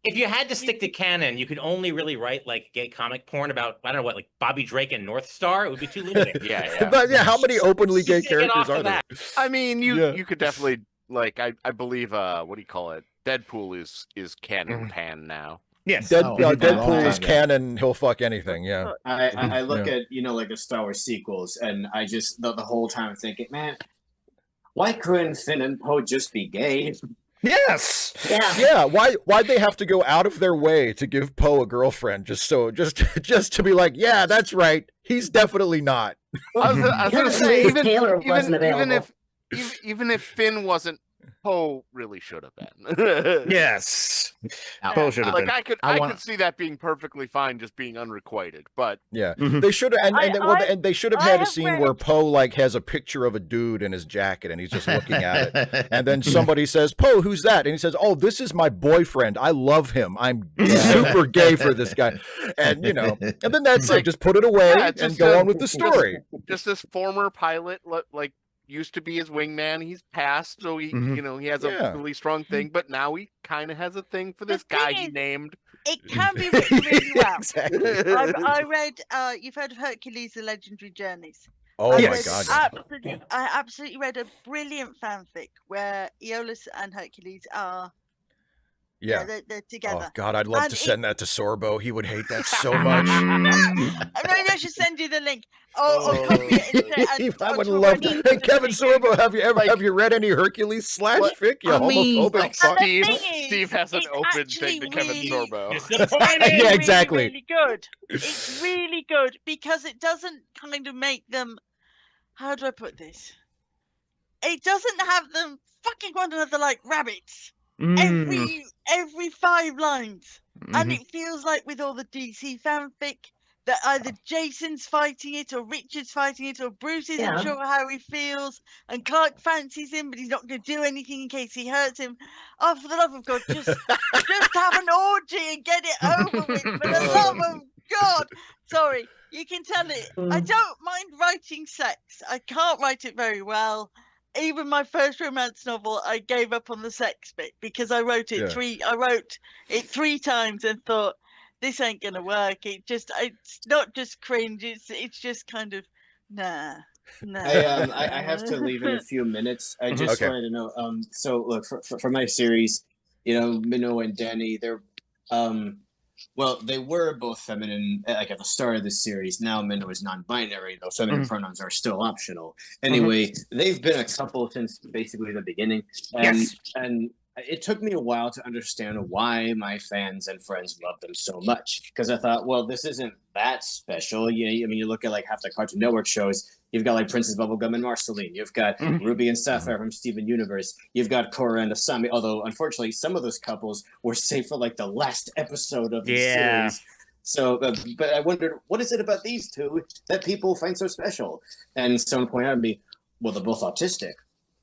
If you had to stick to canon, you could only really write like gay comic porn about, I don't know what, like Bobby Drake and North Star. It would be too limiting. But how many openly gay characters are there? I mean, you could definitely, like, I believe, what do you call it? Deadpool is canon pan now. Yes. Deadpool is canon. He'll fuck anything. Yeah. I look at, like the Star Wars sequels, and I just, the whole time thinking, man, why couldn't Finn and Poe just be gay? Yes. Yeah. Why'd they have to go out of their way to give Poe a girlfriend just to be like, yeah, that's right. He's definitely not. I was gonna say, even if Finn wasn't Poe really should have been. Yes. Now, Poe should have Like been. I could see that being perfectly fine, just being unrequited. But Yeah, Mhm. they should have, I- and they should have I had a have scene where read- Poe like has a picture of a dude in his jacket, and he's just looking at it, and then somebody says, "Poe, who's that?" And he says, "Oh, this is my boyfriend. I love him. I'm super gay for this guy," and and then that's Like, it. Just put it away yeah, and just go on with the story. just this former pilot, like used to be his wingman. He's passed, so he he has Yeah. a really strong thing. But now he kind of has a thing for The this guy thing he is- named. It can be written really well. Exactly. I read. You've heard of Hercules: The Legendary Journeys. Oh I my read god. I absolutely read a brilliant fanfic where Aeolus and Hercules are Yeah. they're Oh together. god, I'd love And to it- send that to Sorbo. He would hate that so much. Maybe I should send you the link. Or copy it and I would to a love. running- Hey, Kevin Sorbo, have you read any Hercules / fic? You I mean, homophobic like, fuck. And the Steve, thing is, Steve has an it's open actually thing to Kevin really- Sorbo. Disappointed. Yeah, exactly. Really good. It's really good because it doesn't kind of make them. How do I put this? It doesn't have them fucking one another like rabbits every 5 lines, and it feels like with all the DC fanfic that either Jason's fighting it or Richard's fighting it or Bruce isn't Yeah. sure how he feels and Clark fancies him but he's not going to do anything in case he hurts him. Oh, for the love of God, just have an orgy and get it over with, for the love of God. Sorry, you can tell it. I don't mind writing sex. I can't write it very well. Even my first romance novel, I gave up on the sex bit because I wrote it Yeah. 3 times and thought, this ain't gonna work. It's not just cringe. It's just kind of nah. I have to leave in a few minutes. I just Okay. wanted to know. So look for my series, Minnow and Danny, they're well, they were both feminine like at the start of the series. Now Minnow is non-binary, though feminine pronouns are still optional. Anyway, they've been a couple since basically the beginning, and it took me a while to understand why my fans and friends love them so much. Because I thought, well, this isn't that special. You look at like half the Cartoon Network shows. You've got like Princess Bubblegum and Marceline. You've got Ruby and Sapphire from Steven Universe. You've got Korra and Asami. Although unfortunately, some of those couples were saved for like the last episode of the series. So, but I wondered, what is it about these two that people find so special? And someone pointed out to me, well, they're both autistic.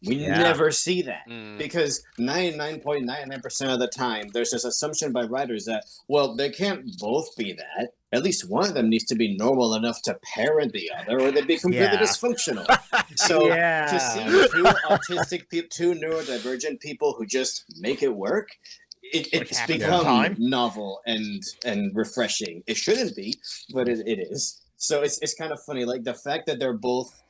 We never see that because 99.99% of the time, there's this assumption by writers that, well, they can't both be that. At least one of them needs to be normal enough to parent the other, or they'd be completely dysfunctional. So to see 2 autistic people, 2 neurodivergent people who just make it work, it's become novel and refreshing. It shouldn't be, but it is. So it's kind of funny, like the fact that they're both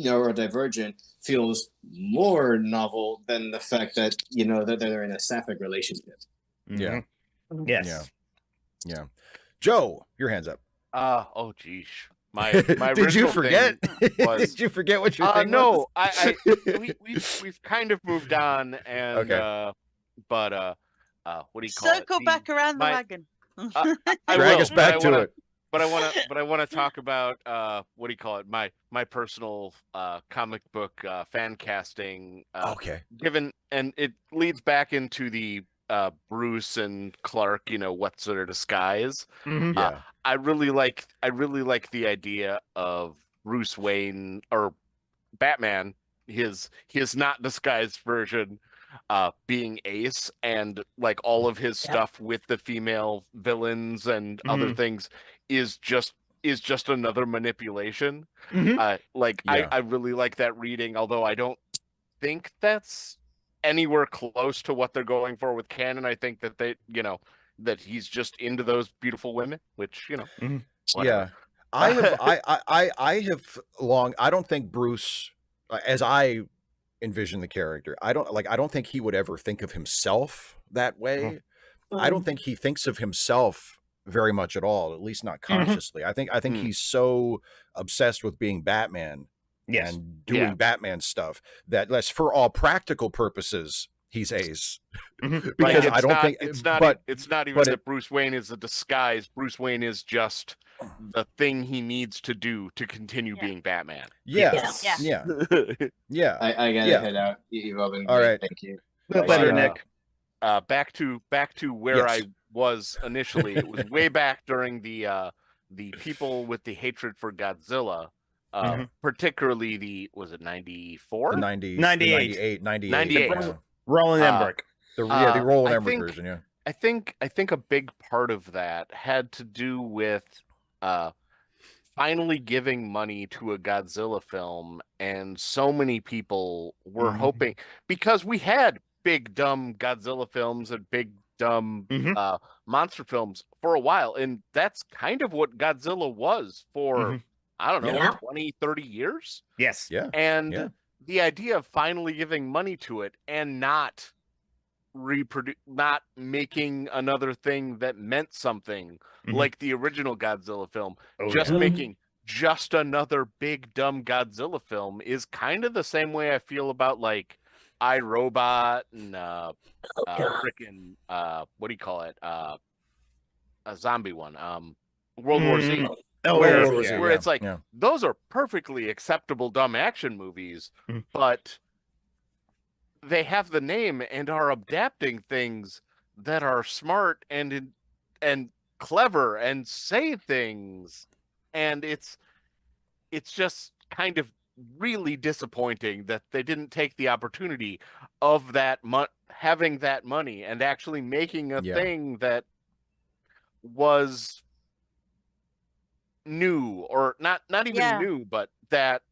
neurodivergent feels more novel than the fact that that they're in a sapphic relationship. Yeah. Yes. Yeah. Joe, your hands up. Oh geez. My Did you original forget? thing was Did you forget what your thing no, was? we've kind of moved on and Okay. but what do you call Circle it? back around the wagon. I Drag will, us back to it. But I want to talk about what do you call it? My personal comic book fan casting. Okay. Given and it leads back into the Bruce and Clark, what's their disguise? Yeah. I really like the idea of Bruce Wayne or Batman, his not disguised version, being Ace, and like all of his stuff with the female villains and other things is just another manipulation. I really like that reading, although I don't think that's anywhere close to what they're going for with canon. I think that they that he's just into those beautiful women, which whatever. I don't think Bruce, as I envision the character, I don't think he would ever think of himself that way. I don't think he thinks of himself very much at all, at least not consciously. I think he's so obsessed with being Batman and doing Batman stuff that, for all practical purposes, he's Ace. Like, Because I don't think it's not even but that Bruce Wayne is a disguise. Bruce Wayne is just the thing he needs to do to continue being Batman. Yes. Yeah. Yeah. I gotta head out. You've all been All great. right. Thank you. Later, Nick. Back to where Yes. I was initially. It was way back during the people with the hatred for Godzilla, particularly was it 94? The 90s, 98. 98. Yeah. Roland Emmerich. The Roland I Emmerich think- version, yeah. I think a big part of that had to do with finally giving money to a Godzilla film, and so many people were hoping, because we had big dumb Godzilla films and big dumb monster films for a while, and that's kind of what Godzilla was for I don't know, Yeah. 20, 30 years. Yes. Yeah. And the idea of finally giving money to it and not making another thing that meant something like the original Godzilla film, making just another big dumb Godzilla film is kind of the same way I feel about like iRobot and freaking what do you call it? A zombie one. World War Z. Where it's like those are perfectly acceptable dumb action movies, but they have the name and are adapting things that are smart and clever and say things, and it's just kind of really disappointing that they didn't take the opportunity of that having that money and actually making a thing that was new, or not even new, but that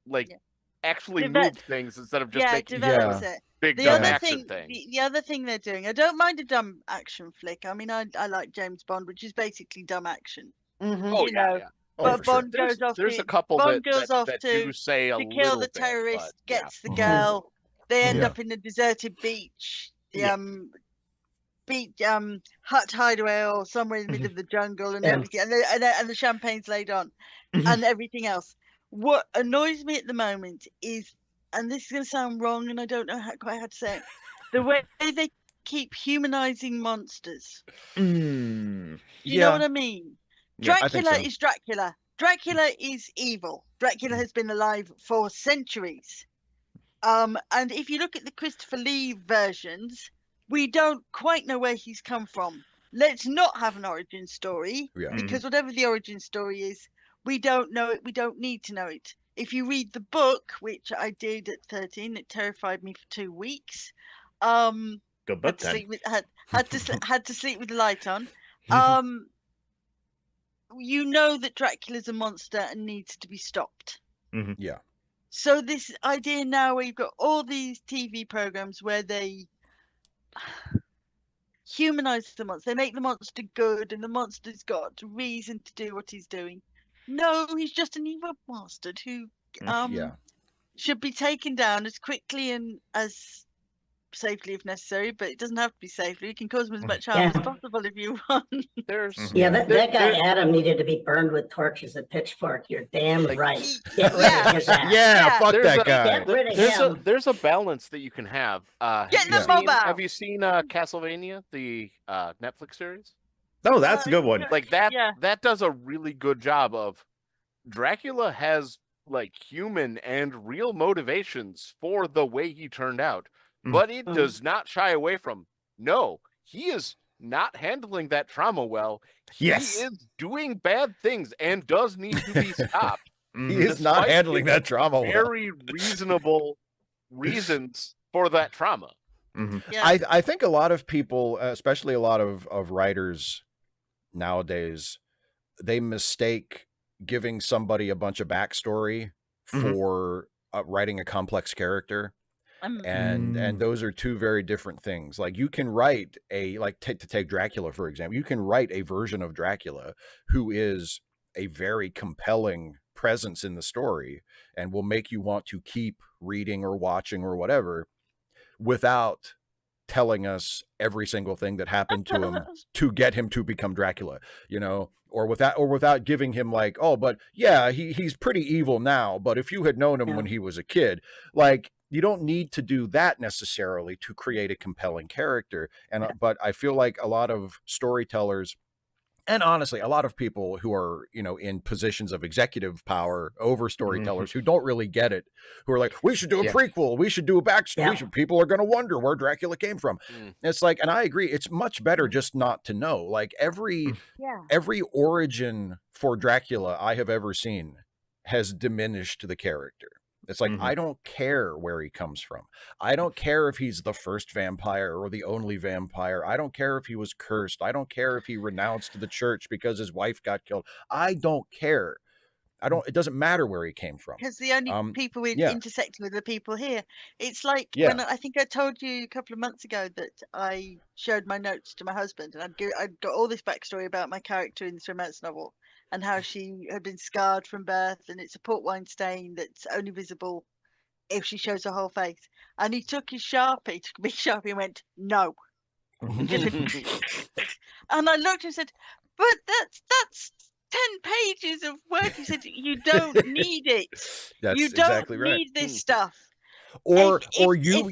like actually moved things instead of just making it. Big the dumb other action thing, thing. the other thing they're doing, I don't mind a dumb action flick. I mean, I like James Bond, which is basically dumb action. Oh yeah. But Bond goes off. There's a couple Bond that goes off do say a to little kill the bit, terrorist, but, gets the girl. They end up in a deserted beach. Hut hideaway or somewhere in the middle of the jungle and everything, and the champagne's laid on, and everything else. What annoys me at the moment is, and this is going to sound wrong, and I don't know quite how to say it, the way they keep humanizing monsters. You know what I mean? Dracula is Dracula. Dracula is evil. Dracula has been alive for centuries. And if you look at the Christopher Lee versions, we don't quite know where he's come from. Let's not have an origin story, because whatever the origin story is, we don't know it. We don't need to know it. If you read the book, which I did at 13, it terrified me for 2 weeks. Good book then. Had to sleep with the light on. You know that Dracula's a monster and needs to be stopped. Yeah. So this idea now where you've got all these TV programs where they humanize the monster, they make the monster good, and the monster's got reason to do what he's doing. No, he's just an evil bastard who should be taken down as quickly and as safely if necessary, but it doesn't have to be safely. You can cause him as much harm as possible if you want. That guy Adam needed to be burned with torches and pitchfork. You're damn right. Get rid of his ass. Fuck that guy. Get rid of him. There's a balance that you can have. Have you seen Castlevania, the Netflix series? Oh, that's a good one. Like that that does a really good job of Dracula has like human and real motivations for the way he turned out. But it does not shy away from, no, he is not handling that trauma well. He is doing bad things and does need to be stopped. He is not handling that trauma well. Very reasonable reasons for that trauma. I think a lot of people, especially a lot of writers nowadays, they mistake giving somebody a bunch of backstory for writing a complex character. And those are two very different things. Like you can write to take Dracula, for example, you can write a version of Dracula who is a very compelling presence in the story and will make you want to keep reading or watching or whatever without telling us every single thing that happened to him to get him to become Dracula, or without giving him like, oh, but yeah, he's pretty evil now, but if you had known him when he was a kid, like, you don't need to do that necessarily to create a compelling character. And but I feel like a lot of storytellers, and honestly, a lot of people who are, you know, in positions of executive power over storytellers who don't really get it, who are like, we should do a prequel, we should do a backstory, people are going to wonder where Dracula came from. It's like, and I agree, it's much better just not to know. Like every origin for Dracula I have ever seen has diminished the character. It's like, I don't care where he comes from. I don't care if he's the first vampire or the only vampire. I don't care if he was cursed. I don't care if he renounced the church because his wife got killed. I don't care. It doesn't matter where he came from. Because the only people we're intersecting with are people here. It's like when I think I told you a couple of months ago that I showed my notes to my husband, and I'd got all this backstory about my character in this romance novel and how she had been scarred from birth, and it's a port wine stain that's only visible if she shows her whole face. And he took his Sharpie, took a big Sharpie, and went, no. And I looked and said, but that's 10 pages of work. He said, you don't need it. That's you don't exactly right. need this stuff. Or you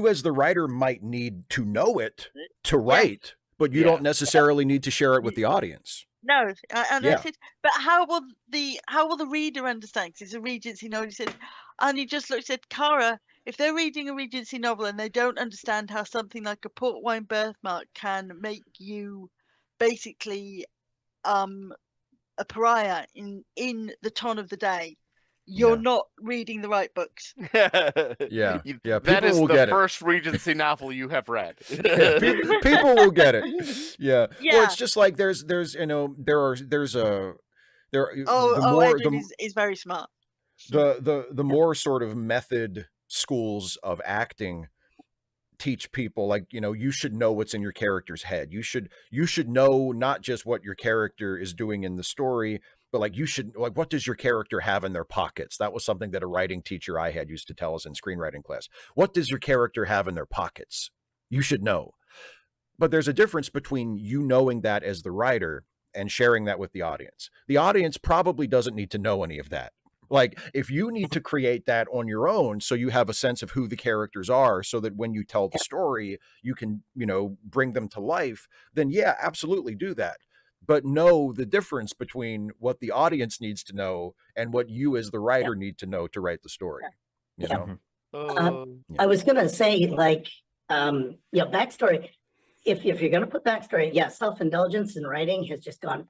as the writer might need to know it to write, but you don't necessarily need to share it with the audience. No, and I said, but how will the reader understand? Because it's a Regency novel. He said, and he just looked at Cara. If they're reading a Regency novel and they don't understand how something like a port wine birthmark can make you basically a pariah in the tone of the day, you're not reading the right books. Yeah. That is the first Regency novel you have read. People will get it. Yeah. Well, it's just like there's you know Edwin is very smart. The more sort of method schools of acting teach people, like, you know, you should know what's in your character's head. You should know not just what your character is doing in the story, but like what does your character have in their pockets? That was something that a writing teacher I had used to tell us in screenwriting class. What does your character have in their pockets? You should know. But there's a difference between you knowing that as the writer and sharing that with the audience. The audience probably doesn't need to know any of that. Like, if you need to create that on your own so you have a sense of who the characters are, so that when you tell the story, you can, you know, bring them to life, then yeah, absolutely do that. But know the difference between what the audience needs to know and what you as the writer need to know to write the story. You know? I was going to say, like, backstory. If you're going to put backstory, self-indulgence in writing has just gone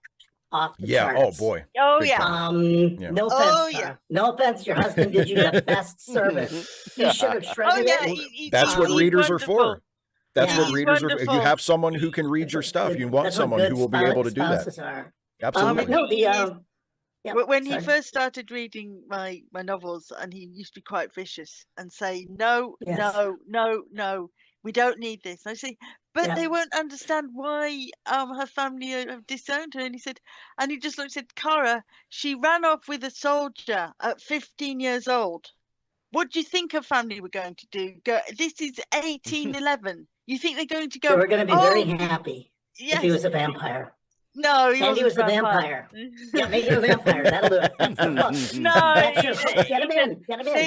off the charts. Oh boy. Oh Big yeah. time. No offense. No offense. Your husband did you the best service. He should have shredded it. That's what readers are for. That's what readers are. You have someone who can read your stuff. You want someone who will be able to do that. Absolutely. When he first started reading my novels, and he used to be quite vicious and say, no, we don't need this. And I say, but they won't understand why her family have disowned her. And he said, and he just looked at Cara, she ran off with a soldier at 15 years old. What do you think her family were going to do? This is 1811. You think they're going to go? They were going to be very happy if he was a vampire. No, he was a vampire. Yeah, make him a vampire. That'll do it. Get him in.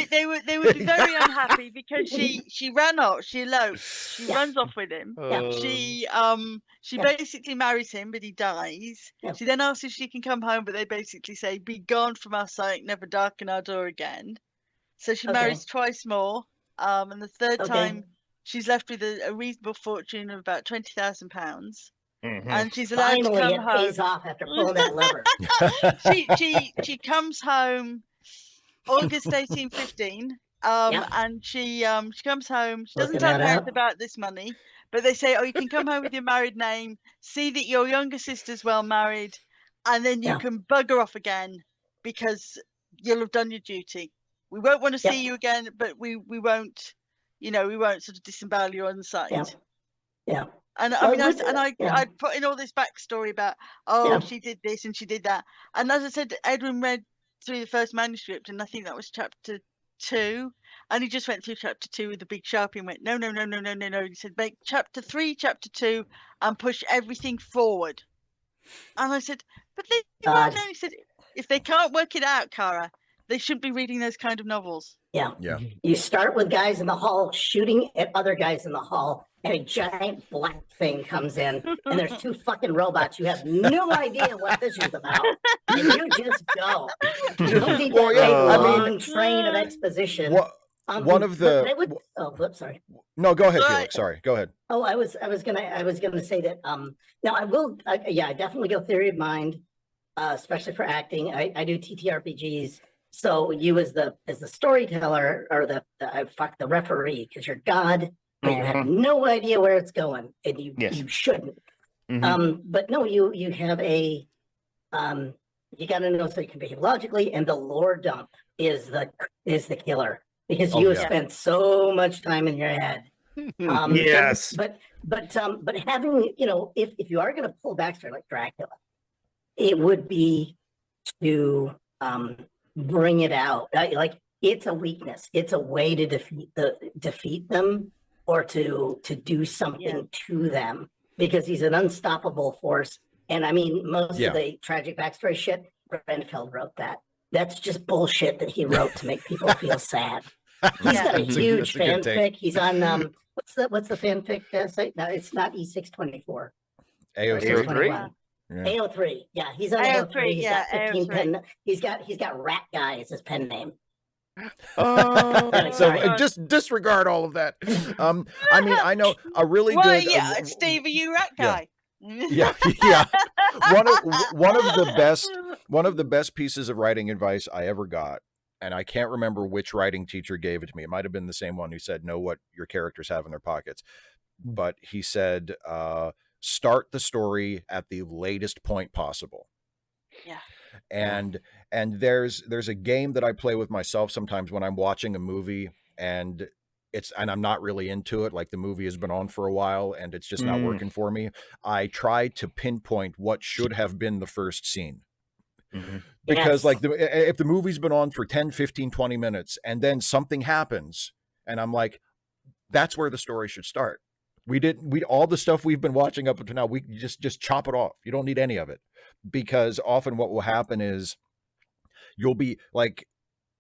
They would be very unhappy because she ran off. She eloped. She runs off with him. She basically marries him, but he dies. She then asks if she can come home, but they basically say, "Be gone from our sight, never darken our door again." So she marries twice more, and the third time she's left with a reasonable fortune of about £20,000. And she's allowed to come home. Finally, it pays off after pulling that lever. she comes home August 1815, and she comes home. She doesn't tell her parents about this money, but they say, "Oh, you can come home with your married name. See that your younger sister's well married, and then you can bugger off again because you'll have done your duty. We won't want to see you again, but we won't, we won't sort of disembowel you on the side." And I mean, I put in all this backstory about, she did this and she did that. And as I said, Edwin read through the first manuscript, and I think that was chapter 2. And he just went through chapter 2 with a big Sharpie and went, no. He said, make chapter 3, chapter 2, and push everything forward. And I said, but they won't know. He said, if they can't work it out, Cara, They shouldn't be reading those kind of novels. Yeah. Yeah. You start with guys in the hall shooting at other guys in the hall, and a giant black thing comes in, and there's 2 fucking robots. You have no idea what this is about, and you just go. You don't need Well, yeah, a I long mean, train of exposition. One of the but I would, oh, whoops, sorry. No, go ahead, Right. Felix. Sorry, go ahead. Oh, I was gonna say that. Now I will. Yeah, I definitely go theory of mind, especially for acting. I do TTRPGs. So you as the storyteller or the referee, because you're God, but you have no idea where it's going, and you shouldn't. But no, you have a you got to know so you can behave logically, and the lore dump is the killer, because you have spent so much time in your head. Yes. But having, if you are going to pull backstory like Dracula, it would be to bring it out. Like, it's a weakness. It's a way to defeat them, or to do something to them, because he's an unstoppable force. And I mean, most of the tragic backstory shit, Renfield wrote that. That's just bullshit that he wrote to make people feel sad. He's got a huge fanfic. He's on what's the fanfic site? No, it's not E624. AO3. AO3. Yeah, he's on AO3. He's got 15 pen. He's got Rat Guy as his pen name. So just disregard all of that. I mean, I know a really good. Steve, are you Rat Guy? Yeah. One of the best pieces of writing advice I ever got, and I can't remember which writing teacher gave it to me. It might have been the same one who said, know what your characters have in their pockets. But he said, start the story at the latest point possible. Yeah. And there's a game that I play with myself sometimes when I'm watching a movie and I'm not really into it. Like, the movie has been on for a while and it's just not working for me. I try to pinpoint what should have been the first scene. Because like if the movie's been on for 10, 15, 20 minutes and then something happens and I'm like, that's where the story should start. All the stuff we've been watching up until now, we just chop it off. You don't need any of it, because often what will happen is you'll be like,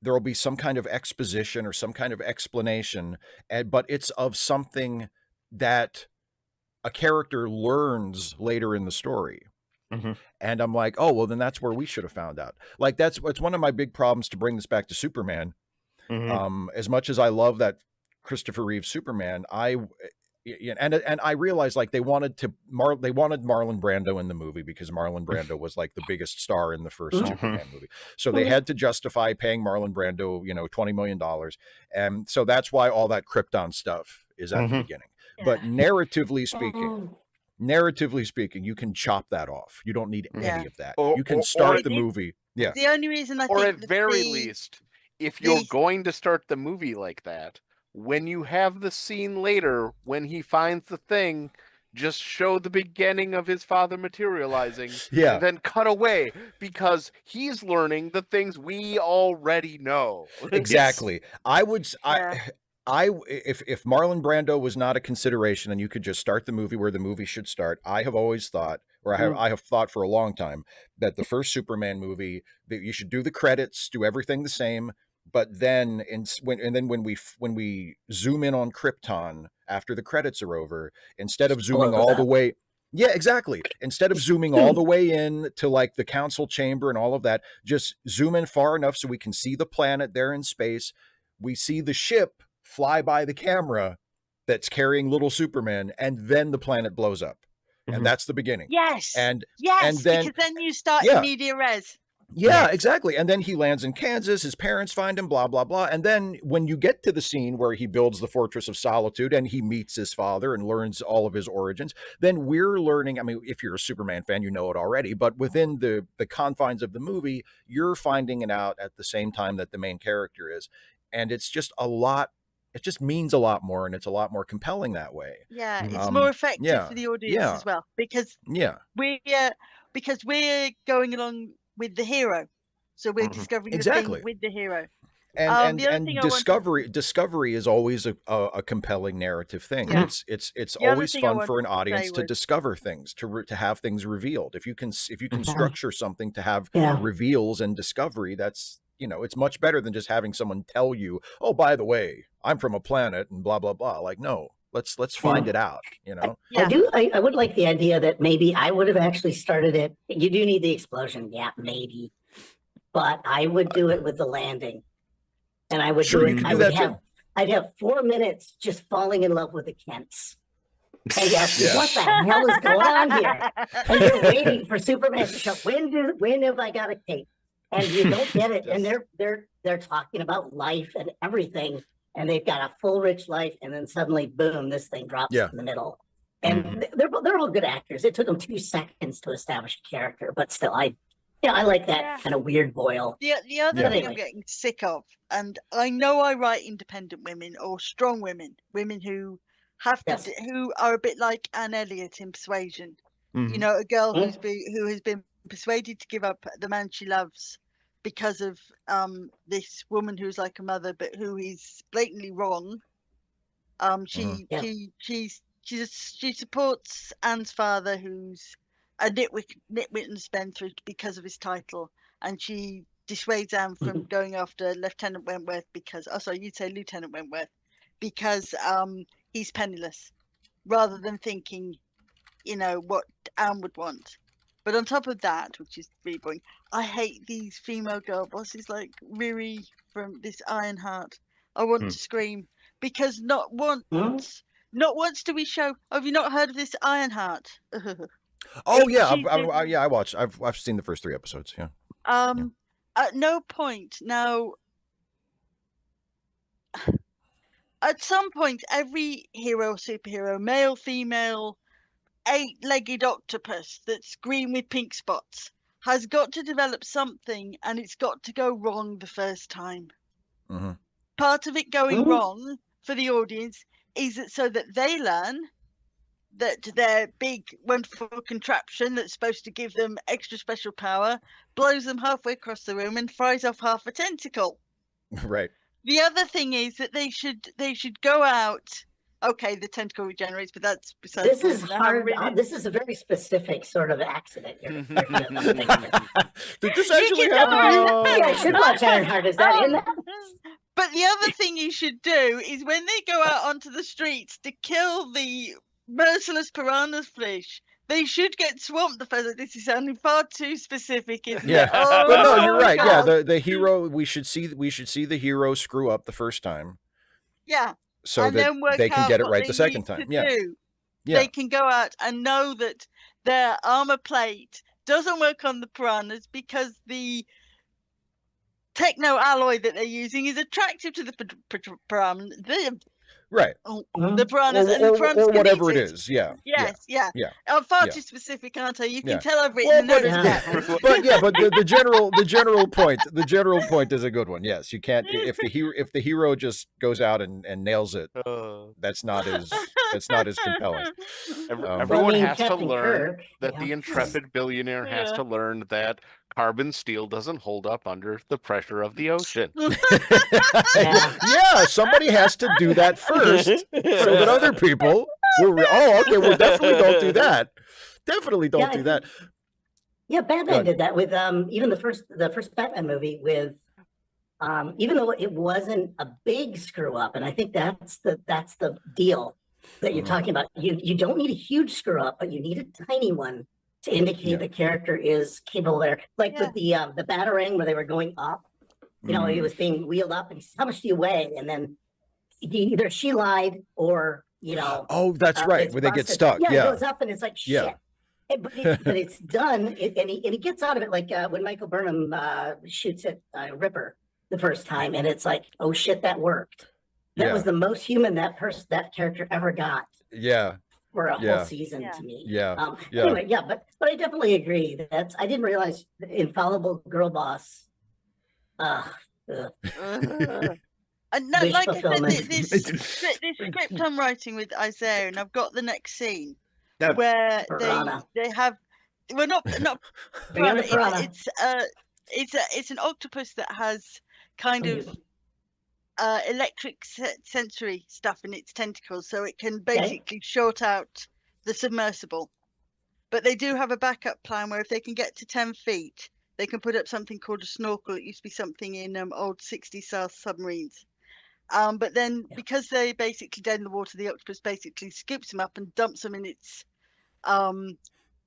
there will be some kind of exposition or some kind of explanation, but it's of something that a character learns later in the story. And I'm like, oh, well, then that's where we should have found out. Like, it's one of my big problems, to bring this back to Superman. As much as I love that Christopher Reeve Superman, I realized, like, they wanted Marlon Brando in the movie because Marlon Brando was like the biggest star in the first Superman movie. So they had to justify paying Marlon Brando, $20 million. And so that's why all that Krypton stuff is at the beginning. But narratively speaking, you can chop that off. You don't need any of that. You can start the movie. Yeah. The only reason I think, or at very least, if you're going to start the movie like that, when you have the scene later, when he finds the thing, just show the beginning of his father materializing, and then cut away, because he's learning the things we already know. Exactly. If Marlon Brando was not a consideration and you could just start the movie where the movie should start, I have always thought, or I have thought for a long time, that the first Superman movie, that you should do the credits, do everything the same, but then when we zoom in on Krypton after the credits are over, instead of zooming all the way, instead of zooming all the way in to like the council chamber and all of that, just zoom in far enough so we can see the planet there in space. We see the ship fly by the camera that's carrying little Superman, and then the planet blows up. And that's the beginning. Yes. And because then you start in media res. Yeah, exactly. And then he lands in Kansas, his parents find him, blah, blah, blah. And then when you get to the scene where he builds the Fortress of Solitude and he meets his father and learns all of his origins, then we're learning, I mean, if you're a Superman fan, you know it already, but within the confines of the movie, you're finding it out at the same time that the main character is. And it's just it just means a lot more, and it's a lot more compelling that way. Yeah, it's more effective for the audience as well, because we're going along with the hero, so we're discovering the thing with the hero. And discovery is always a compelling narrative thing. It's always fun for an audience to discover things, to have things revealed. If you can structure something to have reveals and discovery, that's you know, it's much better than just having someone tell you, oh, by the way, I'm from a planet and blah blah blah. Like, no, let's find it out, you know. I would like the idea that maybe I would have actually started it. You do need the explosion, yeah, maybe, but I would do it with the landing, and I would Sure, do you it. can I do would that have too. I'd have 4 minutes just falling in love with the Kents. And yes, Yeah. what the hell is going on here? And you're waiting for Superman to show. When have I got a cape? And you don't get it. And they're talking about life and everything, and they've got a full rich life, and then suddenly, boom, this thing drops in the middle. And they're all good actors. It took them 2 seconds to establish a character, but still, I like that kind of weird boil. The other thing I'm getting sick of, and I know I write independent women or strong women who have to, who are a bit like Anne Elliot in Persuasion. You know, a girl who has been persuaded to give up the man she loves because of this woman who's like a mother, but who is blatantly wrong. She supports Anne's father, who's a nitwit and spendthrift because of his title, and she dissuades Anne from going after Lieutenant Wentworth because, oh sorry, you'd say Lieutenant Wentworth, because he's penniless, rather than thinking, you know, what Anne would want. But on top of that, which is really boring, I hate these female girl bosses like Riri from this Ironheart. I want to scream, because not once do we show. Oh, have you not heard of this Ironheart? Oh yeah, I watched. I've seen the first 3 episodes. Yeah. At no point now. At some point, every hero, superhero, male, female, 8-legged octopus that's green with pink spots has got to develop something, and it's got to go wrong the first time. Part of it going wrong for the audience is that so that they learn that their big, wonderful contraption that's supposed to give them extra special power blows them halfway across the room and fries off half a tentacle. Right. The other thing is that they should go out. Okay, the tentacle regenerates, but that's besides. This is hard. This is a very specific sort of accident. Did this actually happen to you? Yeah, I should watch Ironheart. Is that in that? But the other thing you should do is when they go out onto the streets to kill the merciless piranha fish, they should get swamped the first. This is sounding far too specific, isn't it? Oh, but no, you're right. God. Yeah, the hero. We should see the hero screw up the first time. Yeah. So and that they can get it right the second time. Yeah. They can go out and know that their armor plate doesn't work on the piranhas because the techno alloy that they're using is attractive to the piranhas. Right. The piranhas or whatever it is. Yeah. Yes. Yeah. I'm far too specific, aren't I? You can tell I've written but the general point is a good one. Yes, you can't if the hero just goes out and nails it. That's not as compelling. Everyone has to learn that the intrepid billionaire has to learn that carbon steel doesn't hold up under the pressure of the ocean. Yeah, somebody has to do that first so that other people will well, definitely don't do that. Definitely don't do that. Yeah, Batman did that with even the first Batman movie with even though it wasn't a big screw up, and I think that's the deal that you're talking about. You don't need a huge screw up, but you need a tiny one to indicate the character is capable there. Like with the Batarang where they were going up, you know, he was being wheeled up and he said, how much do you weigh? And then either she lied or, you know. Oh, that's right. Where they get stuck. Yeah, it goes up and it's like, shit. But it's done. And he gets out of it. Like when Michael Burnham shoots at Ripper the first time. And it's like, oh shit, that worked. That was the most human that character ever got. Yeah. For a whole season to me. Anyway, but I definitely agree. I didn't realize the infallible girl boss. And like I said, this script I'm writing with Isaiah, and I've got the next scene where they have not piranha. It's an octopus that has kind of electric sensory stuff in its tentacles, so it can basically short out the submersible. But they do have a backup plan where if they can get to 10 feet, they can put up something called a snorkel. It used to be something in old 60s style submarines. But then because they're basically dead in the water, the octopus basically scoops them up and dumps them in its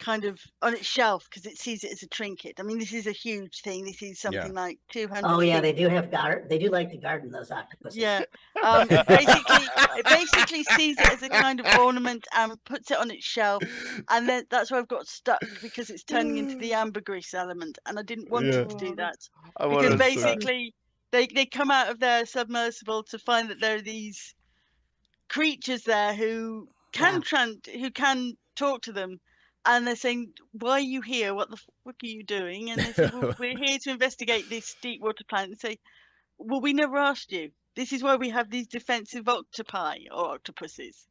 kind of on its shelf because it sees it as a trinket. I mean, this is a huge thing. This is something like 200 Oh yeah, feet. they do have they do like to garden those octopuses. Yeah. It basically sees it as a kind of ornament and puts it on its shelf, and then that's where I've got stuck because it's turning into the ambergris element, and I didn't want it to do that because basically they come out of their submersible to find that there are these creatures there who can talk to them, and they're saying, "Why are you here? What the fuck are you doing?" And they say, "Well, we're here to investigate this deep water planet." And say, "Well, we never asked you. This is why we have these defensive octopi or octopuses."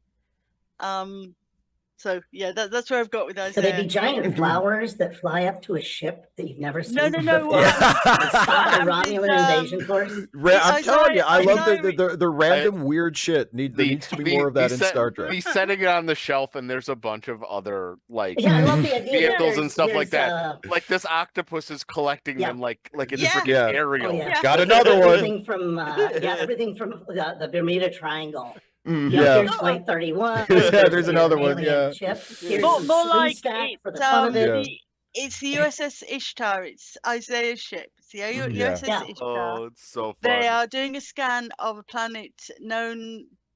So yeah, that's where I've got with those. So they'd be giant flowers that fly up to a ship that you've never seen. No. Stop the Romulan invasion force. I'm telling you, I love the random weird shit. There needs to be more of that in Star Trek. He's setting it on the shelf, and there's a bunch of other I love the idea. vehicles and stuff like that. Like this octopus is collecting them like it's freaking aerial. Oh, yeah. Got another one. Everything from the Bermuda Triangle. Here's Flight 31. There's another one. Yeah. More like it's the USS Ishtar. It's Isaiah's ship. It's the USS Ishtar. Oh, it's so fun. They are doing a scan of a planet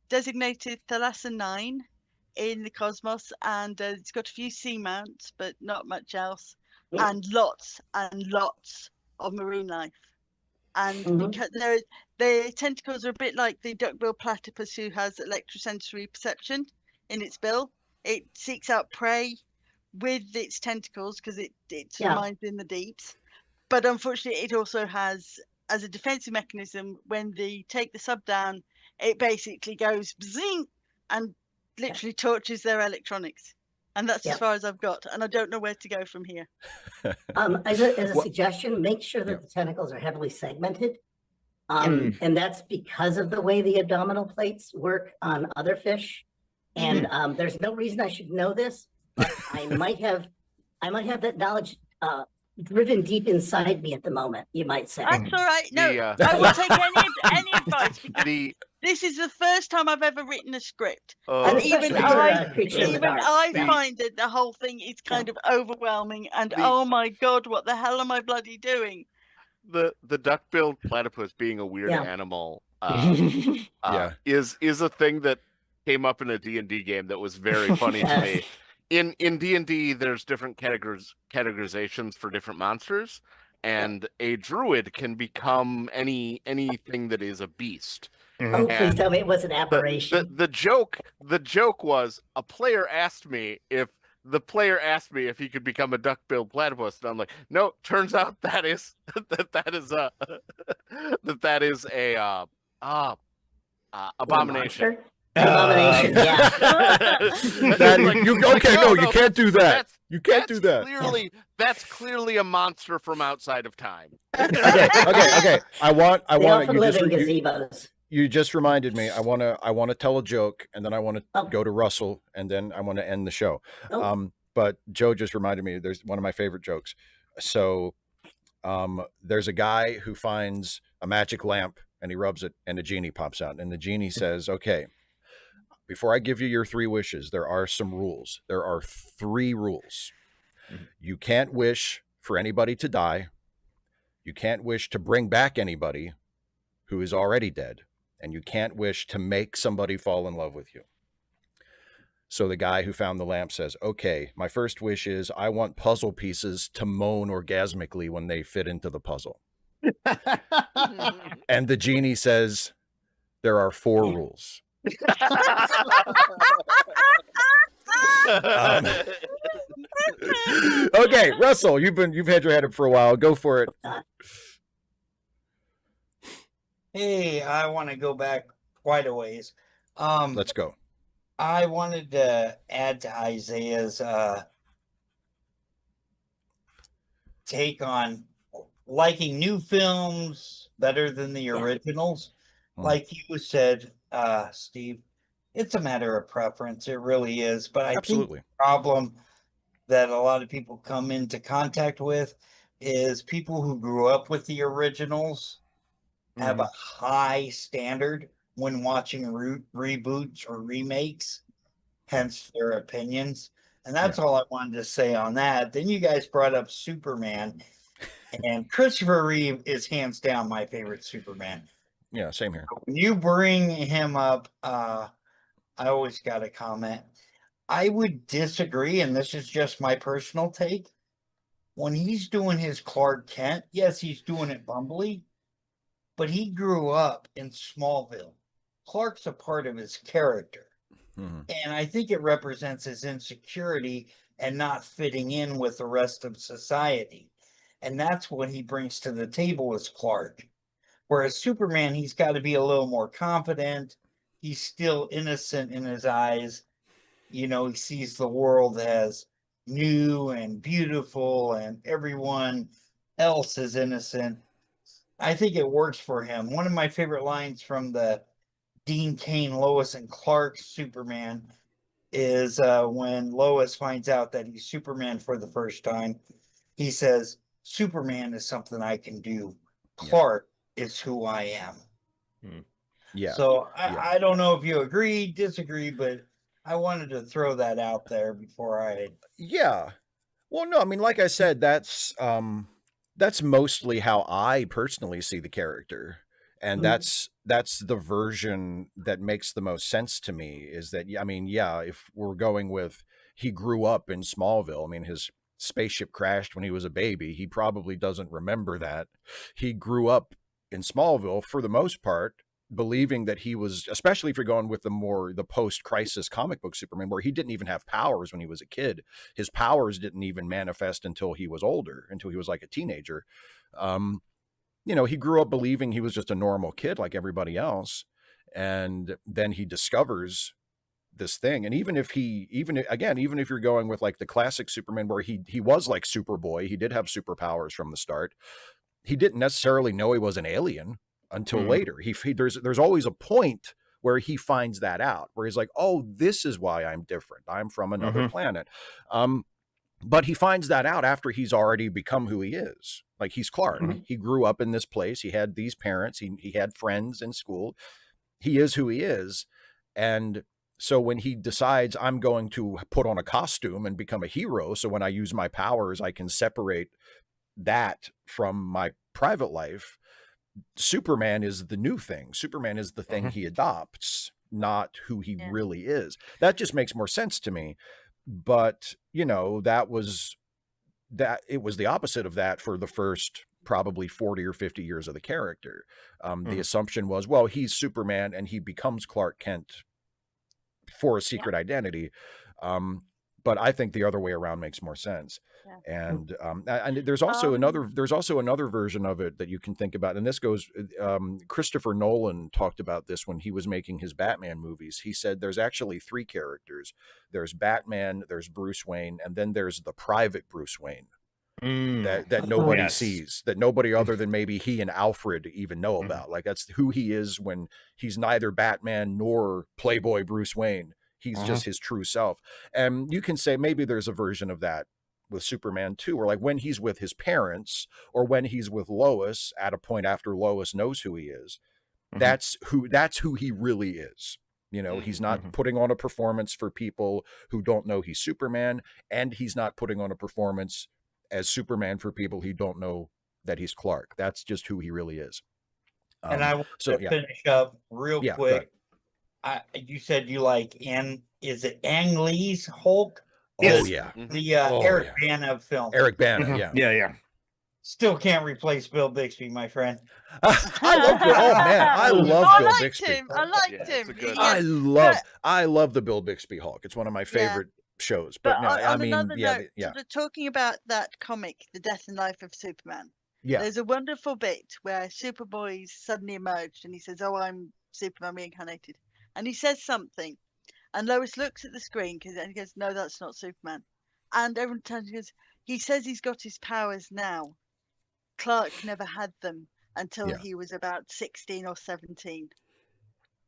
designated Thalassa 9 in the cosmos, and it's got a few seamounts, but not much else, and lots of marine life. And because their tentacles are a bit like the duckbill platypus, who has electrosensory perception in its bill. It seeks out prey with its tentacles because it mines in the deeps. But unfortunately, it also has, as a defensive mechanism, when they take the sub down, it basically goes bzing and literally torches their electronics. And that's as far as I've got. And I don't know where to go from here. As a suggestion, make sure that the tentacles are heavily segmented. And that's because of the way the abdominal plates work on other fish. And there's no reason I should know this, but I might have that knowledge driven deep inside me at the moment, you might say. That's all right. No, I will take any advice. This is the first time I've ever written a script. And even I find that the whole thing is kind of overwhelming. And oh my God, what the hell am I bloody doing? The duck-billed platypus being a weird animal is a thing that came up in a D&D game that was very funny to me. In D&D, there's different categorizations for different monsters, and a druid can become anything that is a beast. Oh, please tell me it was an aberration. The joke was a player asked me if he could become a duck-billed platypus, and I'm like, no. Turns out that is a abomination. Abomination, you can't do that. You can't do that. That's clearly a monster from outside of time. Okay. I want gazebos. You just reminded me. I want to tell a joke, and then I want to go to Russell, and then I want to end the show. But Joe just reminded me. There's one of my favorite jokes. So, there's a guy who finds a magic lamp, and he rubs it, and a genie pops out, and the genie says, "Okay, before I give you your 3 wishes, there are some rules. There are 3 rules. You can't wish for anybody to die. You can't wish to bring back anybody who is already dead. And you can't wish to make somebody fall in love with you." So the guy who found the lamp says, "Okay, my first wish is I want puzzle pieces to moan orgasmically when they fit into the puzzle." And the genie says, "There are 4 rules." Okay, Russell, you've had your head up for a while. Go for it. Hey, I want to go back quite a ways. Let's go. I wanted to add to Isaiah's take on liking new films better than the originals. Like you said, Steve, it's a matter of preference. It really is. But I think the problem that a lot of people come into contact with is people who grew up with the originals have a high standard when watching reboots or remakes, hence their opinions. And that's all I wanted to say on that. Then you guys brought up Superman, and Christopher Reeve is hands down my favorite Superman. Yeah, same here. When you bring him up, I always got a comment. I would disagree, and this is just my personal take. When he's doing his Clark Kent, yes, he's doing it bumbly, but he grew up in Smallville. Clark's a part of his character. And I think it represents his insecurity and not fitting in with the rest of society. And that's what he brings to the table as Clark. Whereas Superman, he's got to be a little more confident. He's still innocent in his eyes. You know, he sees the world as new and beautiful, and everyone else is innocent. I think it works for him. One of my favorite lines from the Dean Cain, Lois and Clark Superman is when Lois finds out that he's Superman for the first time. He says, Superman is something I can do. Clark is who I am. Yeah. So I don't know if you agree, disagree, but I wanted to throw that out there before I. Yeah. Well, no, I mean, like I said, that's mostly how I personally see the character. And that's the version that makes the most sense to me, is that, I mean, yeah, if we're going with, he grew up in Smallville. I mean, his spaceship crashed when he was a baby. He probably doesn't remember that. He grew up in Smallville for the most part, believing that he was, especially if you're going with the post-crisis comic book Superman, where he didn't even have powers when he was a kid. His powers didn't even manifest until he was older, until he was like a teenager. You know, he grew up believing he was just a normal kid like everybody else. And then he discovers this thing. And even if you're going with like the classic Superman, where he was like Superboy, he did have superpowers from the start. He didn't necessarily know he was an alien until later. There's always a point where he finds that out, where he's like, oh, this is why I'm different. I'm from another planet. But he finds that out after he's already become who he is. Like, he's Clark. He grew up in this place. He had these parents. He had friends in school. He is who he is. And so when he decides, I'm going to put on a costume and become a hero, so when I use my powers, I can separate that from my private life, Superman is the new thing. Superman is the thing he adopts, not who he really is. That just makes more sense to me. But, you know, it was the opposite of that for the first probably 40 or 50 years of the character. The assumption was, well, he's Superman and he becomes Clark Kent for a secret identity. But I think the other way around makes more sense. And there's also another version of it that you can think about. And this goes, Christopher Nolan talked about this when he was making his Batman movies. He said there's actually three characters. There's Batman, there's Bruce Wayne, and then there's the private Bruce Wayne that nobody sees, that nobody other than maybe he and Alfred even know about. Like, that's who he is when he's neither Batman nor Playboy Bruce Wayne. He's just his true self. And you can say maybe there's a version of that with Superman too, or like when he's with his parents or when he's with Lois at a point after Lois knows who he is, that's who he really is. You know, he's not putting on a performance for people who don't know he's Superman, and he's not putting on a performance as Superman for people who don't know that he's Clark. That's just who he really is. And I want to finish up real quick. You said you like is it Ang Lee's Hulk? Eric Bana film. Eric Bana, yeah. Still can't replace Bill Bixby, my friend. I love Bill. Oh man, I love Bill Bixby. I liked him. I love the Bill Bixby Hulk. It's one of my favorite shows. But no, I mean, sort of talking about that comic, The Death and Life of Superman. Yeah. There's a wonderful bit where Superboy's suddenly emerged and he says, "Oh, I'm Superman reincarnated," and he says something. And Lois looks at the screen and he goes, "No, that's not Superman." And everyone turns and goes, "He says he's got his powers now. Clark never had them until he was about 16 or 17.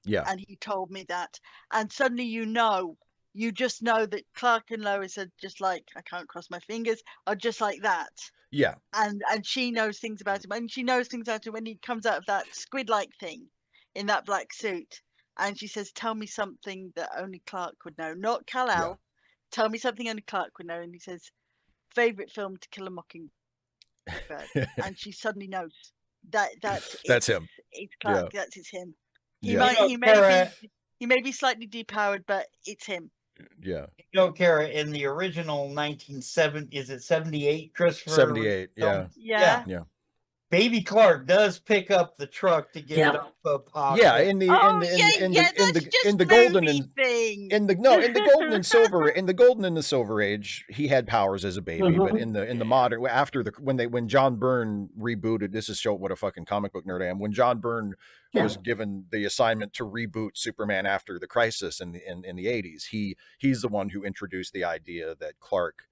Yeah. And he told me that." And suddenly you just know that Clark and Lois are just like, I can't cross my fingers, are just like that. Yeah. And she knows things about him, and she knows things about him when he comes out of that squid-like thing in that black suit, and she says, "Tell me something that only Clark would know, not Kal-El. Yeah. Tell me something only Clark would know." And he says, "Favorite film, To Kill a Mockingbird," and she suddenly knows that's him. It's Clark. Yeah. It's him. Yeah. He may be slightly depowered, but it's him. Yeah. Kara, in the original 1970, is it 78? Christopher 78. Yeah. Yeah. Baby Clark does pick up the truck to get up a pocket. Yeah, in the golden and the silver age, he had powers as a baby, but in the modern, after when John Byrne rebooted, this is show what a fucking comic book nerd I am. When John Byrne was given the assignment to reboot Superman after the Crisis in the 80s, he's the one who introduced the idea that Clark,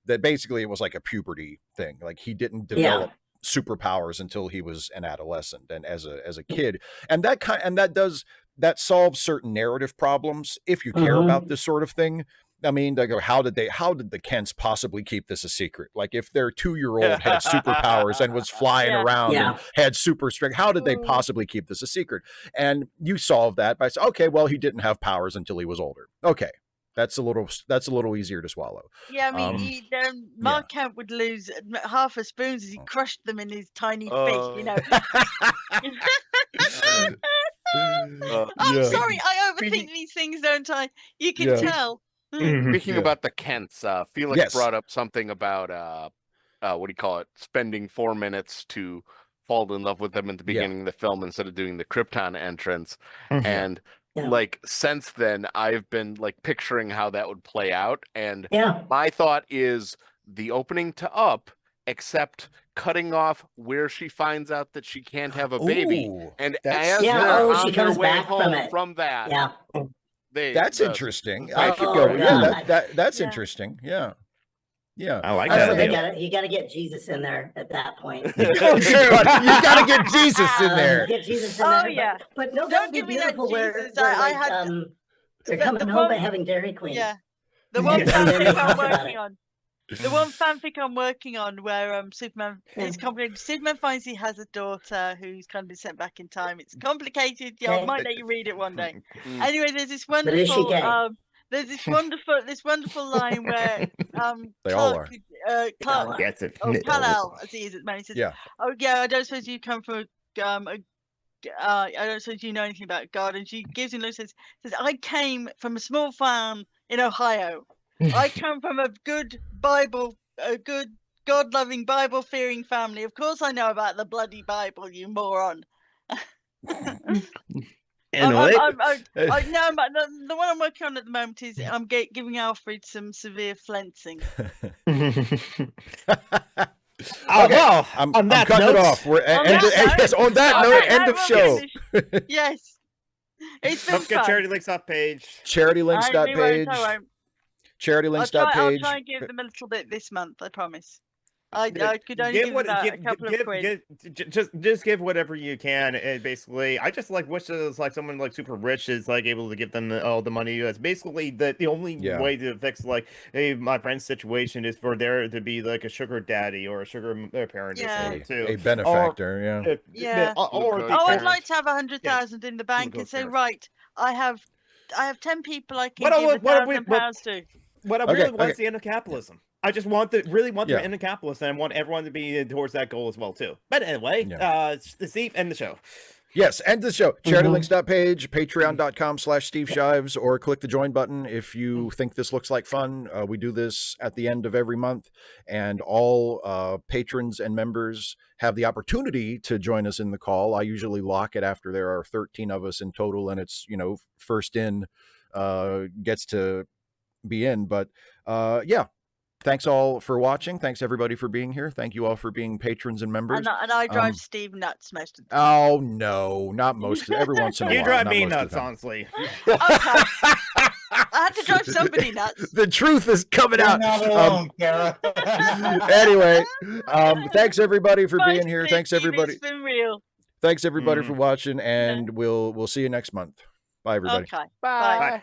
that basically it was like a puberty thing, like he didn't develop superpowers until he was an adolescent and as a kid, and that solves certain narrative problems if you care about this sort of thing. I mean, they go, how did the Kents possibly keep this a secret? Like, if their 2-year-old had superpowers and was flying around and had super strength, how did they possibly keep this a secret? And you solve that by saying, okay, well, he didn't have powers until he was older. Okay. That's a little easier to swallow. Yeah, I mean, Mark Kent would lose half a spoon as he crushed them in his tiny fist, you know. I'm sorry, I overthink these things, don't I? You can tell. Speaking about the Kents, Felix brought up something about what do you call it? Spending 4 minutes to fall in love with them at the beginning of the film instead of doing the Krypton entrance, and. Like, since then, I've been like picturing how that would play out, and my thought is the opening to Up, except cutting off where she finds out that she can't have a baby, and as they're on she their comes way back home from that, that's interesting. I could go. Yeah, that's interesting. Yeah. Yeah, I like that. You got to get Jesus in there at that point. You got to get Jesus in there. Get Jesus in there. But no, that would be beautiful. Where they're coming home and having Dairy Queen. Yeah, the one fanfic I'm working on. The one fanfic I'm working on where Superman is complicated. Superman finds he has a daughter who's kind of been sent back in time. It's complicated. I might let you read it one day. Anyway, there's this wonderful. There's this wonderful line where they all are. Clark, Kal-El, as he is at the moment, he says, "Oh yeah, I don't suppose you come from I don't suppose you know anything about God." And she gives him a look, says, "I came from a small farm in Ohio. I come from a good God-loving, Bible-fearing family. Of course, I know about the bloody Bible, you moron." Anyway. The one I'm working on at the moment is I'm giving Alfred some severe flensing. Well, I'm cutting it off. On that note, end of show. Yes. It's been Don't forget charity links off page. Charitylinks.page. Charitylinks.page. I'll try and give them a little bit this month, I promise. I could only give about a couple of quid. Just give whatever you can. And basically, I just wish it was like someone like super rich is like able to give them all the money. It's basically the only way to fix my friend's situation is for there to be like a sugar daddy or a sugar parent or something too. A benefactor, I'd like to have 100,000 in the bank and say, right, I have 10 people I can give £1,000 to. What I really want is the end of capitalism. I just want the end of capitalism, and I want everyone to be towards that goal as well too. But anyway, Steve, end the show. Yes, end the show. Charitylinks.page, patreon.com/Steve Shives, or click the join button if you think this looks like fun. We do this at the end of every month, and all patrons and members have the opportunity to join us in the call. I usually lock it after there are 13 of us in total, and it's, first in gets to be in. But thanks all for watching. Thanks everybody for being here. Thank you all for being patrons and members. And I drive Steve nuts most of the time. Oh no, not most. Every once in a while. You drive me nuts, honestly. Okay. I had to drive somebody nuts. The truth is coming out. Not alone, Kara. Anyway, thanks everybody for being here. Thanks everybody. It's been real. Thanks everybody for watching, and we'll see you next month. Bye everybody. Okay. Bye.